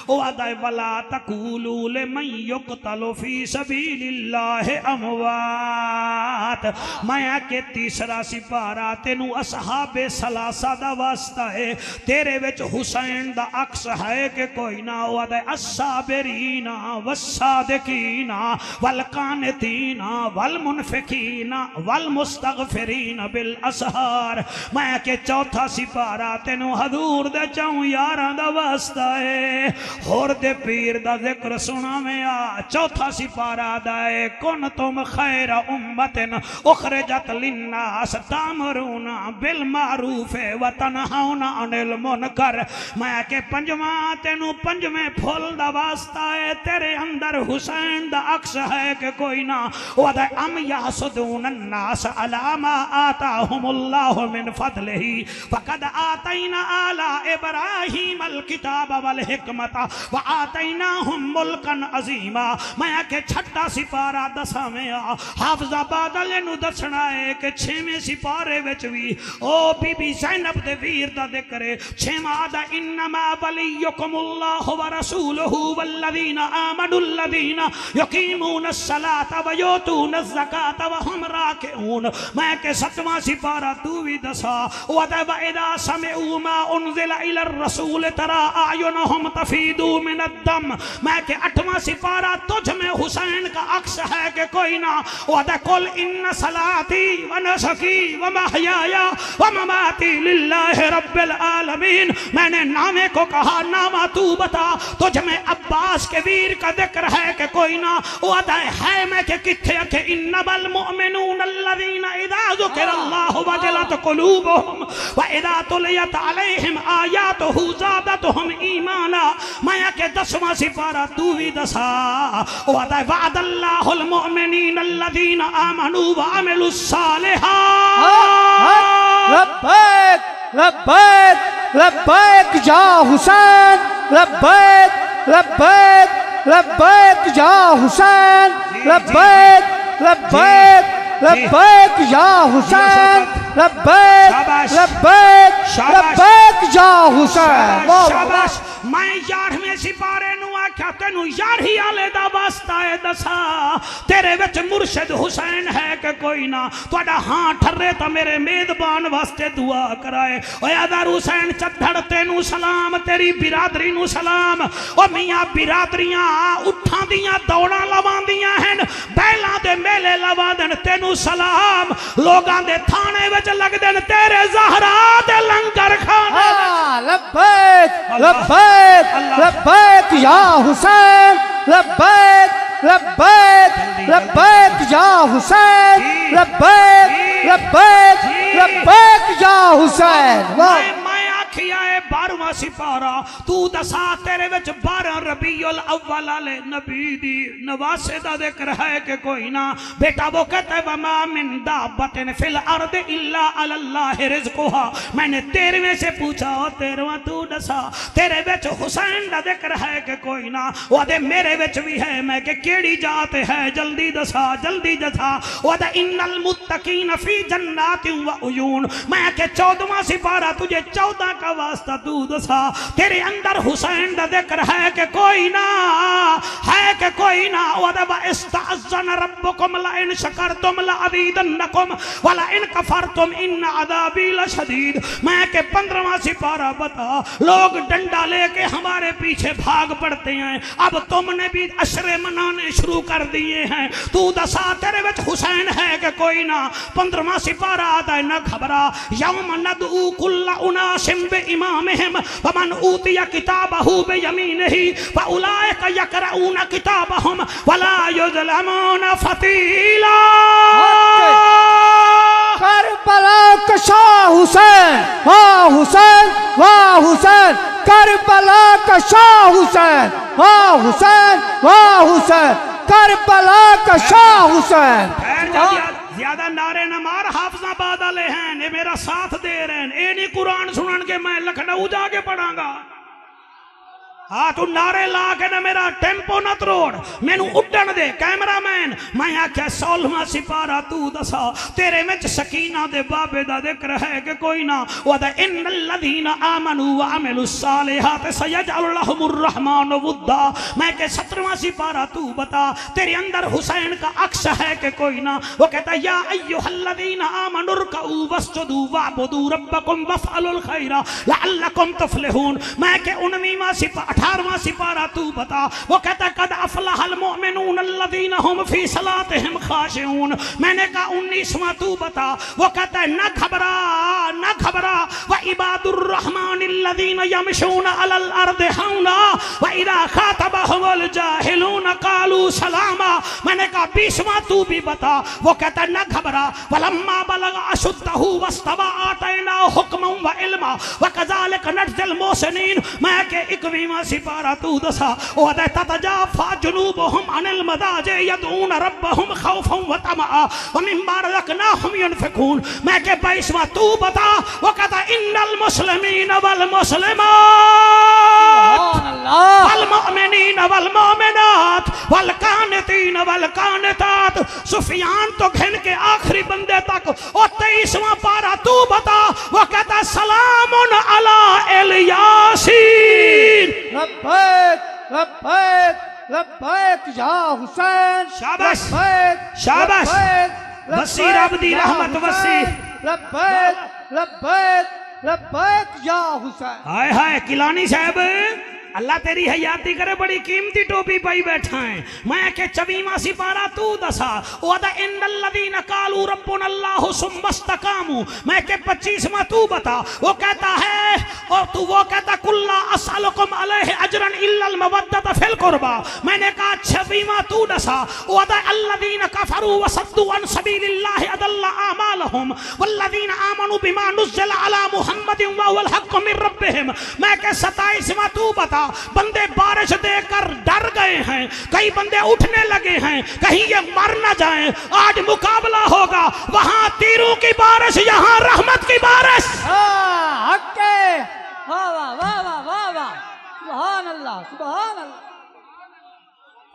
او آدھا ولا تقولوا لمن يقتل في سبيل الله اموات میں کہ تیسرا سی پارا تینو اصحاب ثلاثہ دا واسطہ ہے تیرے وچ حسین دا عکس ہے کہ کوئی نہ او آدھا الصابرین والصادقین والقانتین والمنفقین والمستغفرین بالاسحار میں کہ چوتھا سپارہ تینو حضور دے چاہوں یاراں دا واسطہ ہے ہور دے پیر دا ذکر سنا میں چوتھا سپارہ دائے کنتم خیر امت اخرجت للناس تامرون بالمعروف وتنہون عن المنکر میں کہ پنجواں تینو پنجویں پھول دا واسطہ ہے تیرے اندر حسین دا عکس ہے کہ کوئی نہ وَدَ أَمْ يَحْسُدُونَ النَّاسَ عَلَى مَا آتَاهُمُ اللَّهُ مِنْ فَضْلِهِ فَقَدْ آتَيْنَا آلَ إِبْرَاهِيمَ الْكِتَابَ وَالْحِكْمَةَ وَآتَيْنَاهُمْ مُلْكًا عَظِيمًا میں کہ چھٹا سپارہ دسا میں حافظ آباد نو دسنا ہے کہ چھویں سپارے وچ وی او بی بی زینب دے ویر دا ذکر ہے چھواں دا انما ولیکم اللہ ورسولہ والذین آمنوا الذین یقیمون الصلاۃ ویؤتون الزکاۃ وہم راکعون میں کہ ستواں سپارہ تو بھی دسا وَإِذَا سَمِعُوا مَا أُنزِلَ إِلَى الرَّسُولِ تَرَىٰ أَعْيُنَهُمْ تَفِيضُ مِنَ الدَّمِ میں کہ اٹھواں سپارہ تجھ میں حسین کا عکس ہے کہ کوئی نہ وَقُلْ إِنَّ صَلَاتِي وَنُسُكِي وَمَحْيَايَ وَمَمَاتِي لِلَّهِ رَبِّ الْعَالَمِينَ میں نے نامے کو کہا نامہ تو بتا تجھ میں عباس کے ویر کا ذکر ہے کہ کوئی نہ وعدہ ہے میں کہ کتھے کہ انما المؤمنون الذين اذا ذکر اللہ وجلت قلوبهم واذا تلیت علیہم آیاته زادتهم ایمانا میں کہ دسواں سپارہ تو بھی دسا وعدہ وعد اللہ المؤمنین الذين آمنوا وعملوا الصالحات لبیک لبیک لبیک جا حسین لبیک لبیک لبیک جا حسین لبیک لبیک لبیک جا حسین لبیک لبیک لبیک جا حسین شاباش میں یارویں سپارے نو آکھیا تینو یارہی آلے دا واسطہ ہے دسا تیرے وچ مرشد حسین ہے کہ کوئی نہ توڑا ہاں ٹھرے تا میرے میدبان واسطے دعا کرائے اے ادار حسین چدھڑ تینو سلام تیری برادری نو سلام او میاں برادریاں اٹھاں دیاں دوڑاں لوان دیاں ہیں بیلاں دے میلے لوان دن تینو سلام لوگاں دے تھانے وچ لگ دن تیرے زہرا دے لنگر کھانے لبیک لبیک لبیک یا حسین لبیک لبیک لبیک یا حسین لبیک لبیک لبیک یا حسین میں آکھیا ہے 12واں سپارہ تو دسا تیرے وچ 12 ربیع الاول والے نبی دی نواسے دا ذکر ہے کہ کوئی نہ بیٹا وہ کہتا ہے وما من دابت فی الارض الا علی اللہ رزقها میں نے 13ویں سے پوچھا 13واں تو دسا تیرے وچ حسین دا ذکر ہے کہ کوئی نہ وہ دے میرے وچ بھی ہے میں کہ کیڑی جات ہے جلدی دسا جلدی دسا وہ دے ان المتقین فی جنات و عیون میں کہ 14واں سپارہ تجھے 14 کا واسطہ تو دسا تیرے اندر حسین دا ذکر ہے کہ کوئی نہ وَاسْتَعَذَّنَ رَبُّكُمْ لَئِن شَكَرْتُمْ لَأَزِيدَنَّكُمْ وَلَئِن كَفَرْتُمْ إِنَّ عَذَابِي لَشَدِيدٌ میں کہ 15واں سپارہ بتا لوگ ڈنڈا لے کے ہمارے پیچھے بھاگ پڑتے ہیں اب تم نے بھی عشرے منانے شروع کر دیے ہیں تو دسا تیرے وچ حسین ہے کہ کوئی نہ 15واں سپارہ آتا ہے نہ گھبرا یوم ندعو کل اناس بامامہم ومن اوتی کتابہ بیمینہ فاولئک یقرؤون کتابہم ولا یظلمون فتیلا کربلا کا شاہ حسین، واہ حسین واہ حسین، کربلا کا شاہ حسین، واہ حسین واہ حسین، کربلا کا شاہ حسین۔ زیادہ نعرے نہ مار، حافظ آباد والے ہیں یہ میرا ساتھ دے رہے ہیں، اے نہیں قرآن سنن کے میں لکھنؤ جا کے پڑھاں گا۔ ہاں تو نعرے لا کے نہ میرا ٹیمپو نہ تروڑ، میں نو اڈن دے کیمرہ مین، میں آکھیا 16واں سپارہ تو دسا تیرے میں سکینہ دے بابے دا ذکر ہے کہ کوئی نہ، وَدَا إِنَّ الَّذِينَ آمَنُوا وَعَمِلُوا الصَّالِحَاتِ سَيَجْعَلُ لَهُمُ الرَّحْمَنُ وُدًّا، میں کہ 17واں سپارہ تو بتا تیرے اندر حسین کا عکس ہے کہ کوئی نہ، وہ کہتا یا ایھا الذین آمنوا ارکعوا واسجدوا واعبدوا ربکم وافعلوا الخیر لعلکم تفلحون، میں کہ 19واں سپارہ 18واں سپارہ تو بتا، وہ کہتا ہے قد افلح المؤمنون الذین هم فی صلاتهم خاشعون، میں نے کہا 19واں تو بتا، وہ کہتا ہے نہ گھبرا نہ گھبرا، وعباد الرحمن الذین یمشون علی الارض ہونا واذا خاطبهم الجاہلون قالوا سلاما، میں نے کہا 20واں تو بھی بتا، وہ کہتا ہے نہ گھبرا ولما بلغ اشدہ واستوى آتیناہ حکما وعلما وکذالک نجزی المحسنین، میں کہ 21واں سپارہ تو دسا، وَدَ تَتَجَافَى جُنُوبُهُمْ عَنِ الْمَضَاجِعِ يَدْعُونَ رَبَّهُمْ خَوْفًا وَطَمَعًا وَمِمَّا رَزَقْنَاهُمْ يُنْفِقُونَ، میں کہ 22واں تو بتا، وہ کہتا إِنَّ الْمُسْلِمِينَ وَالْمُسْلِمَاتِ وَالْمُؤْمِنِينَ وَالْمُؤْمِنَاتِ وَالْقَانِتِينَ وَالْقَانِتَاتِ، سفیان تو گھن کے آخری بندے تک، اور 23واں پارہ تو بتا، وہ کہتا سلام علی الیاسین، لبیک لبیک لبیک یا حسین، شاباش لبیک شاباش، لبیک وسیع رب دی رحمت وسیع، لبیک لبیک لبیک یا حسین۔ ہائے ہائے کلانی صاحب اللہ تیری حیاتی کرے، بڑی قیمتی ٹوپی پائی بیٹھا ہے، میں کہ 24واں سپارہ تو دسا، وَدَا إِنَّ الَّذِينَ قَالُوا رَبُّنَا اللَّهُ ثُمَّ اسْتَقَامُوا، میں کہ 25واں تو بتا، وہ کہتا ہے اور تو وہ کہتا قُلْ لَا أَسْأَلُكُمْ عَلَيْهِ أَجْرًا إِلَّا الْمَوَدَّةَ فِي الْقُرْبَى، میں نے کہا 26واں تو دسا، وَدَا الَّذِينَ كَفَرُوا وَصَدُّوا عَنْ سَبِيلِ اللَّهِ أَضَلَّ أَعْمَالَهُمْ وَالَّذِينَ آمَنُوا بِمَا نُزِّلَ عَلَى مُحَمَّدٍ وَهُوَ الْحَقُّ مِنْ رَبِّهِمْ، میں کہ 27واں تو بتا، بندے بارش دے کر ڈر گئے ہیں، کئی بندے اٹھنے لگے ہیں کہیں یہ مر نہ جائیں، آج مقابلہ ہوگا، وہاں تیروں کی بارش یہاں رحمت کی بارش۔ حق ہے، واہ واہ واہ واہ واہ واہ، سبحان اللہ سبحان اللہ۔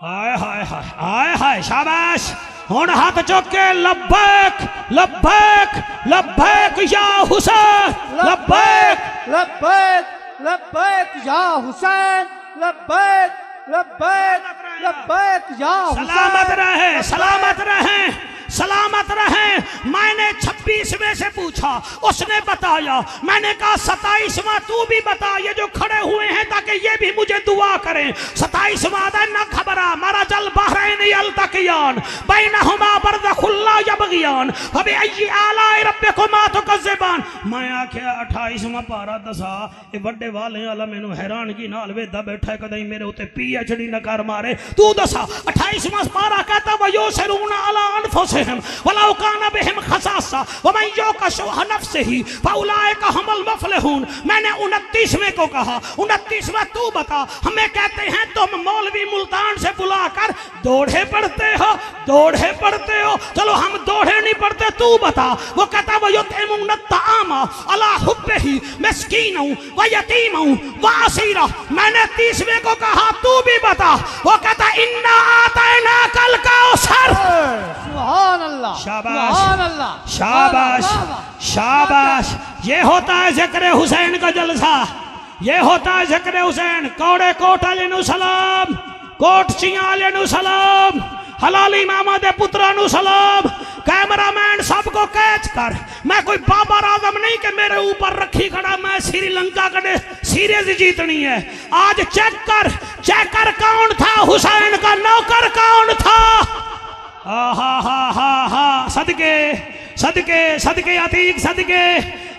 ہائے ہائے ہائے ہائے ہائے شاباش، ہون ہاتھ چوک کے لبیک لبیک لبیک یا حسین، لبیک لبیک لبیک یا حسین، لبیک لبیک لبیک یا حسین۔ سلامت رہیں سلامت رہیں سلامت رہیں، میں نے 26ویں سے پوچھا، اس نے بتایا، میں نے کہا 27واں تو بھی بتا، یہ جو کھڑے ہوئے ہیں تاکہ یہ بھی مجھے دعا کریں۔ 27واں دن نہ گھبرا، مرج البحرین یلتقیان بینہما برزخ لا یبغیان فبأی آلاء ربکما تکذبان، میں آکھیا 28واں پارہ دسا، یہ بڑے والے والا مینوں حیران کی نال ویدا بیٹھا ہے، کدیں میرے ہوتے پی ایچ ڈی نہ کر مارے، تو دسا 28واں پارہ کہتا ویوسرون علی انفسہم وَلَوْ كَانَ بِهِمْ خَصَاصَةٌ وَمَنْ يُوقَ شُحَّ نَفْسِهِ فَأُولَئِكَ هُمُ الْمُفْلِحُونَ، میں نے 29ویں کو کہا، 29واں تو بتا، ہمیں کہتے ہیں تم مولوی ملتان سے بلا کر دوڑے پڑھتے ہو چلو ہم دوڑے نہیں پڑھتے، تو بتا، وہ کہتا وَيُطْعِمُونَ الطَّعَامَ عَلَى حُبِّهِ مِسْكِينًا وَيَتِيمًا وَأَسِيرًا، میں نے 30ویں کو کہا، تو بھی بتا، وہ کہتا إِنَّا أَعْطَيْنَاكَ الْكَوْثَرَ، سبحان اللہ شاباش سبحان اللہ شاباش شاباش، یہ ہوتا ہے ذکر حسین کا جلسہ، یہ ہوتا ہے ذکر حسین۔ کوڑے کوٹ علیہ نو سلام، کوٹ چیاں علیہ نو سلام، حلالی ماما دے پترہ نو سلام، کیمرہ مین سب کو کیچ کر، میں کوئی بابر اعظم نہیں کہ میرے اوپر رکھی کھڑا میں سری لنکا کڑے سیریز جیتنی ہے، آج چیک کر کون تھا، حسین کا نوکر کون تھا؟ صدقے صدقے صدقے عتیق صدقے،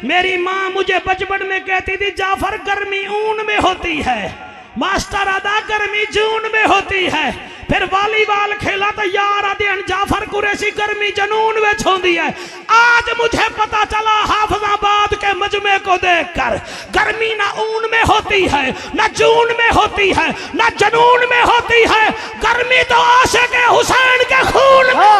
میری ماں مجھے بچپن میں کہتی تھی جعفر گرمی اون میں ہوتی ہے، ماسٹر ادا گرمی جون میں ہوتی ہے، پھر والی بال کھیلا تو یار آدین جعفر قریشی گرمی جنون وچ ہوندی ہے. آج مجھے پتا چلا حافظ آباد کے مجمع کو دیکھ کر گرمی نہ اون میں ہوتی ہے نہ جون میں ہوتی ہے نہ جنون میں ہوتی ہے، گرمی تو عاشق حسین کے خون میں.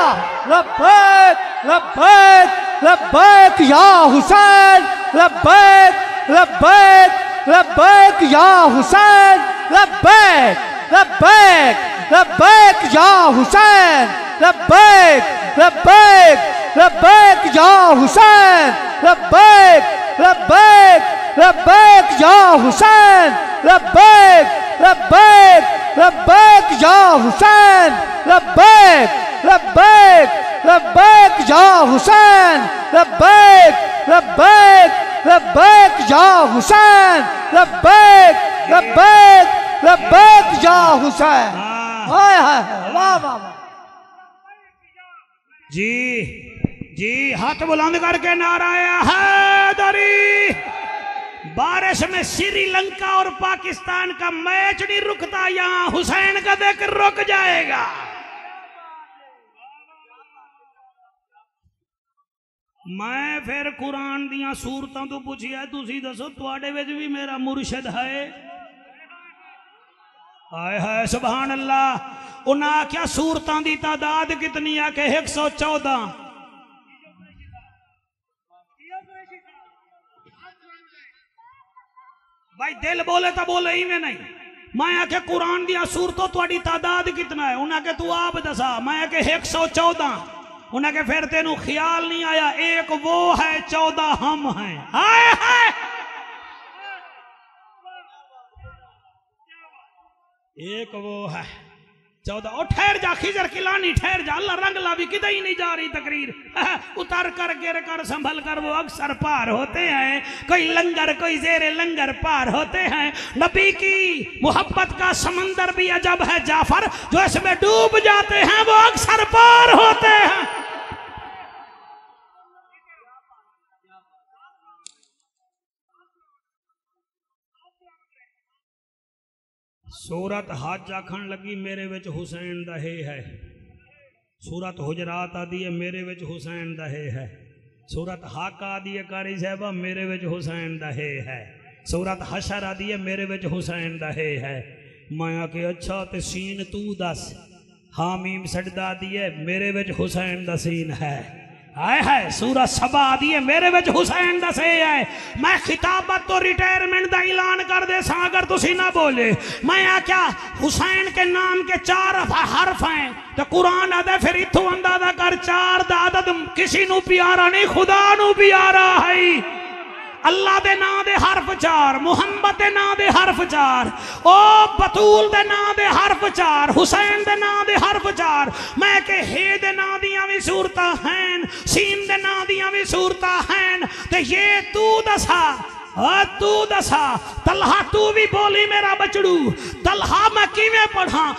لبیک لبیک لبیک یا حسین، لبیک لبیک لبیک یا حسین، لبیک لبیک لبیک یا حسین، لبیک لبیک لبیک یا حسین، لبیک لبیک لبیک یا حسین، لبیک لبیک لبیک یا حسین، لبیک لبیک لبیک یا حسین، لبیک لبیک لبیک یا حسین، لبیک لبیک لبیک یا حسین. ہائے ہائے واہ واہ واہ. جی ہاتھ بلند کر کے نعرہ حیدری. بارش میں سری لنکا اور پاکستان کا میچ نہیں رکتا، یہاں حسین کا ذکر رک جائے گا. میں پھر قرآن دیاں سورتاں تو پوچھی ہے، تسی دسو تواڈے وچ بھی میرا مرشد ہے؟ آئے ہائے سبحان اللہ. انہاں کیا سورتاں دی تعداد کتنی ہے کہ 114؟ بھائی دل بولے تو بولے ہی میں نہیں. میں آکے قرآن دیا سورتوں تواڈی تعداد کتنا ہے؟ انہاں کہ تو آپ دسا. میں آکے 114. انہاں کہ پھر تینوں خیال نہیں آیا ایک وہ ہے 14 ہم ہیں. ہائے ہائے ایک وہ ہے 14. او ٹھہر جا خضر کلانی، ٹھہر جا، اللہ رنگ لا بھی کدھر ہی نہیں جا رہی تقریر. اتر کر گر کر سنبھل کر وہ اکثر پار ہوتے ہیں، کوئی لنگر کوئی زیر لنگر پار ہوتے ہیں. نبی کی محبت کا سمندر بھی عجب ہے جعفر، جو اس میں ڈوب جاتے ہیں وہ اکثر پار ہوتے ہیں. سورت حج آکھن لگی میرے وچ حسین دا ہے. سورت حجرات آدھی ہے میرے وچ حسین دا ہے. سورت حق آدھی ہے قاری صاحبہ میرے وچ حسین دا ہے. سورت حشر آدھی ہے میرے وچ حسین دا ہے. میں آکے اچھا تے سین تو دس. حامیم سجدہ آدھی ہے میرے وچ حسین دا سین ہے. آئے ہے سورہ سبا آدھی ہے میرے وچ حسین دا سے ہے. میں خطابت تو ریٹائرمنٹ دا اعلان کر دے سا اگر تسی نہ بولے. میں کیا حسین کے نام کے 4 حرف ہیں تو قرآن آدھے پھر اتھو اندازہ کر 4 دا عدد کسی نو پیارا نہیں، خدا نو پیارا ہے. اللہ دے نا دے حرف 4، محمد دے نا دے حرف 4، او بطول دے نا دے حرف 4، حسین دے نا دے حرف 4. میں کہ ہے دے نا دیاں بھی صورتاں ہیں، سین دے نا دیاں بھی صورتاں ہیں. تے یہ تو دسا تو دسا طلحہ تو بھی بولی میرا بچڑو. طلحہ میں کیویں پڑھا؟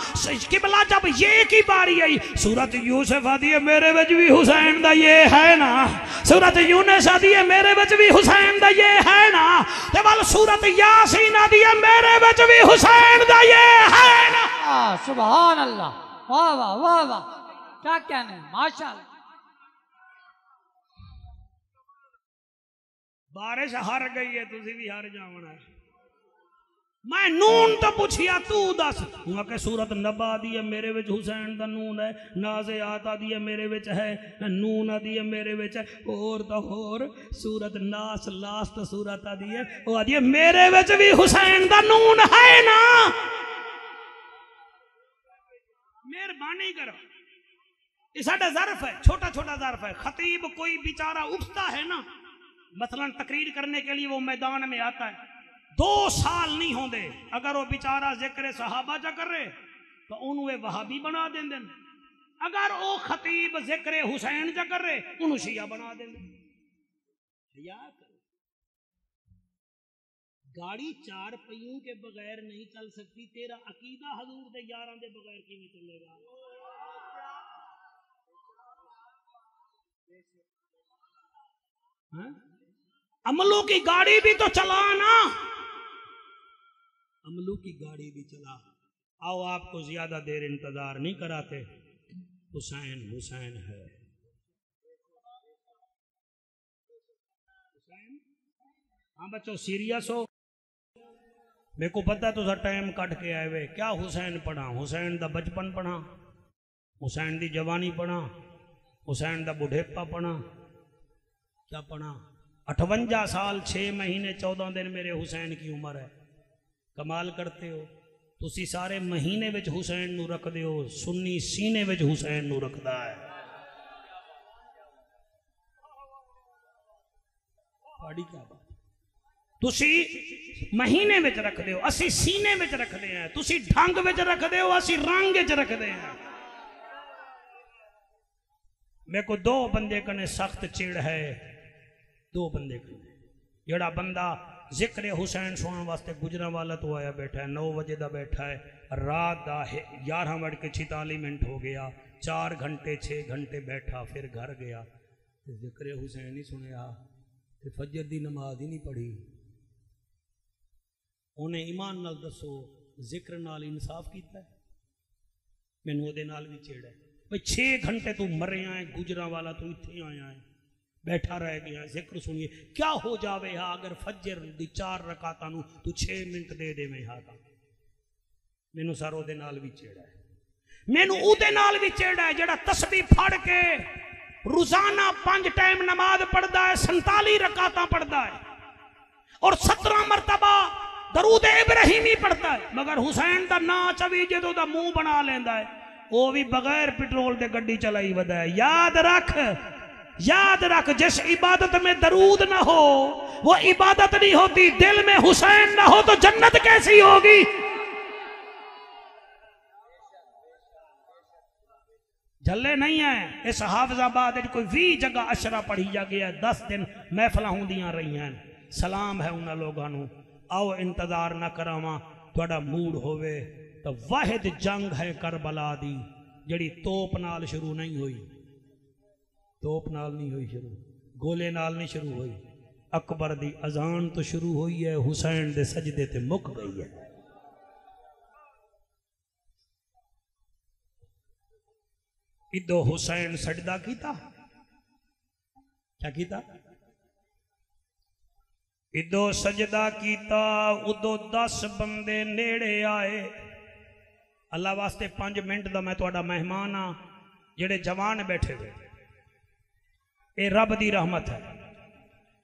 قبلہ جب یہ کی باری آئی سورت یوسف آدھی ہے میرے وچ بھی حسین دا یہ ہے نا. سورت یونس آدھی ہے میرے وچ بھی حسین دا یہ ہے نا. تے وال سورت یاسین آدھی ہے میرے وچ بھی حسین دا یہ ہے نا. سبحان اللہ، واہ واہ واہ واہ، کیا کہنے، ماشاءاللہ. بارش ہار گئی ہے تسی بھی ہار جاونا ہے. میں نون تو پوچھیا تو دس. ہوں کہ سورت نبا دی ہے میرے وچ حسین دا نون ہے. نازعات دی ہے میرے وچ ہے نون دی ہے میرے وچ ہے. اور تو اور سورت ناس لاسٹ سورت دی ہے وہ دی ہے میرے وچ بھی حسین دا نون ہے نا. مہربانی کرو، یہ ساڈا ظرف ہے، چھوٹا چھوٹا ظرف ہے. خطیب کوئی بیچارہ اٹھتا ہے نا مثلا تقریر کرنے کے لیے وہ میدان میں آتا ہے، 2 سال نہیں ہوندے اگر وہ بیچارہ ذکر صحابہ جا کر رہے تو انہوں وہابی بنا دیں دیں. اگر وہ خطیب ذکر حسین جا کر رہے انہوں شیعہ بنا دیں دیں. گاڑی 4 پہیوں کے بغیر نہیں چل سکتی. تیرا عقیدہ حضور دے یاراں دے بغیر کی نہیں چلے گا. عملوں کی گاڑی بھی تو چلا نا، عملوں کی گاڑی بھی چلا. آؤ آپ کو زیادہ دیر انتظار نہیں کراتے، حسین حسین ہے۔ ہاں بچوں سیریس ہو، میرے کو پتا تو ٹائم کٹ کے آئے ہوئے، کیا حسین پڑھا؟ حسین دا بچپن پڑھا، حسین دی جوانی پڑھا، حسین دا بڑھیپا پڑھا، کیا پڑھا؟ 58 سال 6 مہینے 14 دن میرے حسین کی عمر ہے۔ کمال کرتے ہو، تسی سارے مہینے وچ حسین نو رکھ دیو، سنی سینے وچ حسین نو رکھدا ہے۔ پاڑی کیا بات؟ تسی مہینے وچ رکھ دیو، اسی سینے وچ رکھ دے ہیں، تسی ڈھنگ وچ رکھ دیو، اسی رنگ وچ رکھ دے ہیں۔ میں کو 2 بندے کنے سخت چڑ ہے، 2 بندے کنے۔ جڑا بندہ ذکر حسین سنن واسطے گجراں تو آیا بیٹھا ہے، 9 بجے دا بیٹھا ہے، رات دا 11:46 ہو گیا، 4 گھنٹے 6 گھنٹے بیٹھا، پھر گھر گیا، ذکر حسین ہی سنیا، فجر دی نماز ہی نہیں پڑھی۔ انہیں ایمان نال دسو ذکر نال انصاف کیتا ہے؟ مینوں او دے نال بھی چیڑا ہے بھئی 6 گھنٹے تو مرے آئے، گجراں والا تو اتنے آیا ہے، بیٹھا رہ گیا، ذکر سنیے، کیا ہو جاوے ہاں اگر فجر دی 4 رکعتاں نو تو 6 منٹ دے دے میں ہاں، مینوں سر او دے نال بھی چیڑا ہے، مینوں او دے نال بھی چیڑا ہے جڑا تسبیح پھڑ کے روزانہ 5 ٹائم نماز پڑھدا ہے، 47 رکعتاں پڑھدا ہے اور 17 مرتبہ درود ابراہیمی پڑھتا ہے، مگر حسین دا نا چوی جدو دا منہ بنا لیندا ہے، وہ بھی بغیر پٹرول دے گڈی چلائی ودا ہے۔ یاد رکھ جس عبادت میں درود نہ ہو وہ عبادت نہیں ہوتی، دل میں حسین نہ ہو تو جنت کیسی ہوگی؟ جھلے نہیں ہیں، اس حافظ آباد کوئی 20 جگہ اشرا پڑھی جا گیا، 10 دن محفلہ ہوں دیاں رہی ہیں، سلام ہے انہاں لوگاں نو۔ آؤ انتظار نہ کراواں، تھوڑا موڈ ہوئے تو واحد جنگ ہے کربلا دی جڑی توپ نال شروع نہیں ہوئی، توپ نال نہیں ہوئی شروع، گولے نال نہیں شروع ہوئی، اکبر دی اذان تو شروع ہوئی ہے، حسین دے سجدے تے مک گئی ہے۔ ادو حسین سجدہ کیتا، کیا کیتا؟ ادو سجدہ کیتا، ادو 10 بندے نیڑے آئے، اللہ واسطے 5 منٹ دا میں تھوڑا مہمان ہاں، جڑے جوان بیٹھے ہوئے، اے رب دی رحمت ہے۔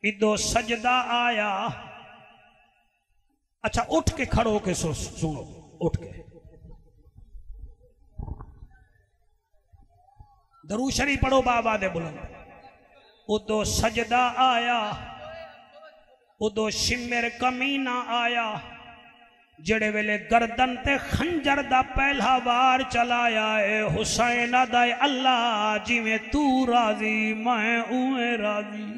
ادو سجدہ آیا، اچھا اٹھ کے کھڑو کے سنو، اٹھ کے درود شریف پڑھو بابا دے بلند۔ ادو سجدہ آیا، ادو شمر کمینہ آیا، جڑے ویلے گردن تے خنجر دا پہلا وار چلایا اے حسین دائے اللہ جی میں تو راضی میں اوے راضی۔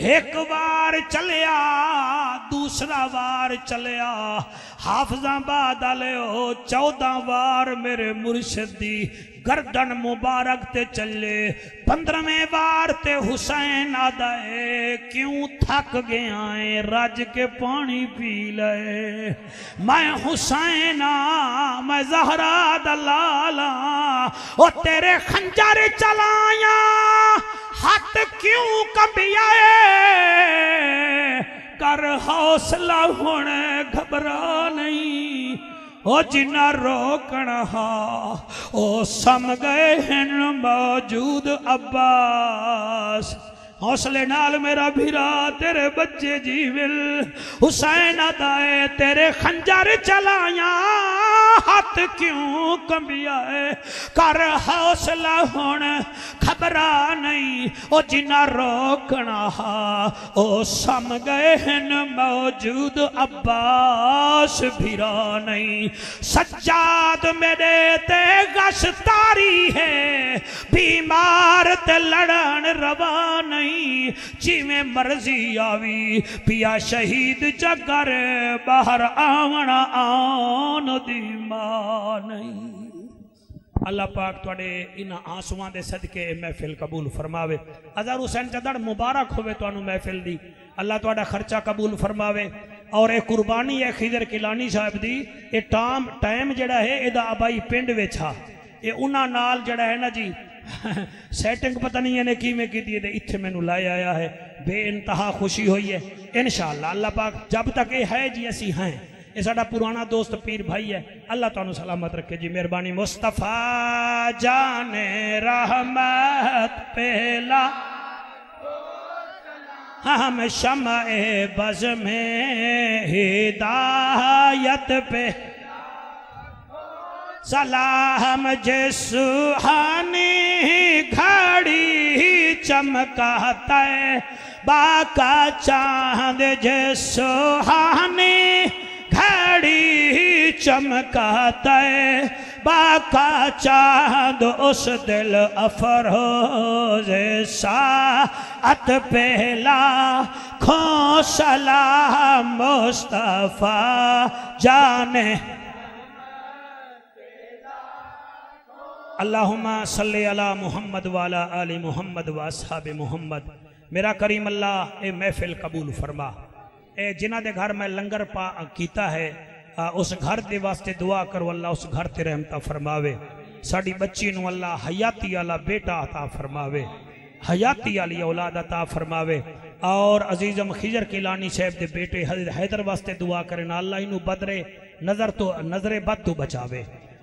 ایک وار چلیا، دوسرا وار چلیا، حافظاں بعد آلے ہو 14 وار میرے مرشد دی گردن مبارک تے چلے، 15ویں وار تے حسین آدھائے کیوں تھک گیا ہے، رج کے پانی پی لے، میں حسین میں زہرا دلالا، او تیرے خنجر چلایا ہاتھ کیوں کبھی آئے، کر حوصلہ ہونے گھبرا نہیں، او جنہ روکنا او سم گئے ہیں موجود عباس۔ حوصلے نال میرا بھیرا تیرے بچے جیول، حسین آدھائے تیرے خنجر چلایا ہاتھ کیوں کمبی آئے، کر حوصلہ ہونے خبرہ نہیں، او جنہ روکنا او سم گئے ہیں موجود عباس بھیرا نہیں۔ سجاد میرے تے غشتاری ہے، بیمار تے لڑن روا نہیں، جی میں مرضی آوی پیا شہید جگر باہر آونا آن دی ماں نہیں۔ اللہ پاک توڑے انہا آنسوان دے صدقے محفل قبول فرماوے، اظہر حسین چدڑ مبارک ہوئے تو انہوں محفل دی، اللہ توڑا خرچہ قبول فرماوے اور اے قربانی ہے خضر کیلانی صاحب دی. اے ٹائم جڑا ہے اے دا آبائی پنڈ وچ ہا. اے انہاں نال جڑا ہے نا جی سیٹنگ پتہ نہیں ہے کی میں کی دیئے دے اتھے میں نو لائے آیا ہے. بے انتہا خوشی ہوئی ہے انشاءاللہ. اللہ پاک جب تک اے ہے جی ایسی ہیں. یہ ساڑا پرانا دوست پیر بھائی ہے. اللہ تعالیٰ سلامت رکھے جی. مہربانی. مصطفیٰ جان رحمت پہلا ہم شمع بز میں ہدایت پہ سلام جس سوہانی گھڑی چمکاتا ہے باقا چاند جس سوہانی گھڑی چمکاتا ہے باقا چاند اس دل افروز ساعت پہلا کھو سلام مصطفیٰ جانے. اللہم صلی علی محمد وعلی آل محمد و اصحاب محمد. میرا کریم اللہ اے محفل قبول فرما. اے جنہ دے گھر میں لنگر کیتا ہے اس گھر دے واسطے دعا کرو اللہ اس گھر تے رحمتہ فرماوے. ساڑی بچی نو اللہ حیاتی والا بیٹا عطا فرماوے, حیاتی والی اولاد عطا فرماوے. اور عزیزم خضر کیلانی صاحب دے بیٹے حیدر واسطے دعا کرنا اللہ انہوں بدرے نظر بد تو بچاوے.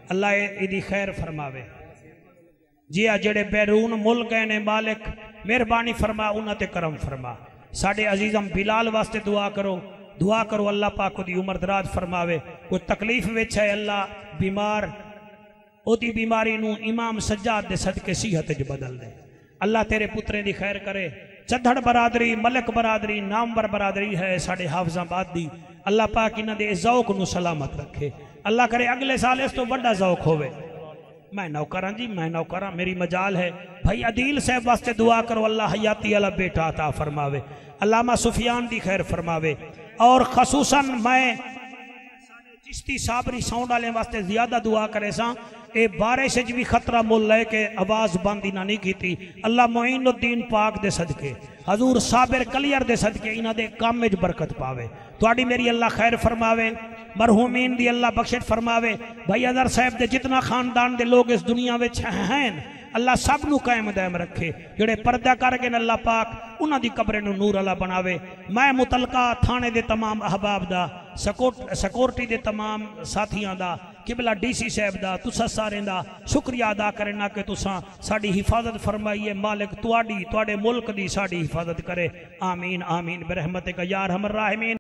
اللہ ایدی خیر فرماوے. جی جڑے بیرون ملک گئے نے مالک مہربانی فرما انہاں تے کرم فرما. ساڑے عزیزم بلال واسطے دعا کرو اللہ پاک دی عمر دراز فرماوے. کوئی تکلیف وچ ہے اللہ بیمار او دی بیماری نو امام سجاد دے صدقے صحت وچ بدل دے. اللہ تیرے پترے دی خیر کرے. چدھڑ برادری ملک برادری نامور برادری ہے ساڑے حافظ آباد دی. اللہ پاک انہاں دے ذوق نو سلامت رکھے. اللہ کرے اگلے سال اس تو بڑا ذوق ہوئے. میں نوکران جی میں نوکران میری مجال ہے. بھائی عدیل صاحب واسطے دعا کرو اللہ حیاتی والا بیٹا عطا فرماوے. علامہ سفیان دی خیر فرماوے. اور خصوصاً میں چشتی صابری ساؤنڈ والے واسطے زیادہ دعا کرے ساں. اے بارش وچ بھی خطرہ مول لے کے آواز بندی نہ نہیں کیتی. اللہ معین الدین پاک دے صدقے حضور صابر کلیر دے صدقے انہاں دے کام وچ برکت پاوے. تواڈی میری اللہ خیر فرماوے. مرحومین دی اللہ بخشت فرماوے. بھائی اظہر صاحب دے جتنا خاندان دے لوگ اس دنیا وچ ہیں اللہ سب نو قائم دائم رکھے. جڑے پردہ کر گئے اللہ پاک انہاں دی قبر نو نور اللہ بناوے. میں متعلقہ تھانے دے تمام احباب دا سیکورٹی دے تمام ساتھیاں دا قبلہ ڈی سی صاحب دا تسا سارے دا شکریہ ادا کرنا کہ تسا ساڑی حفاظت فرمائیے. مالک تواڈی ملک دی ساڑی حفاظت کرے. آمین آمین برحمتک یا ارحم الراحمین.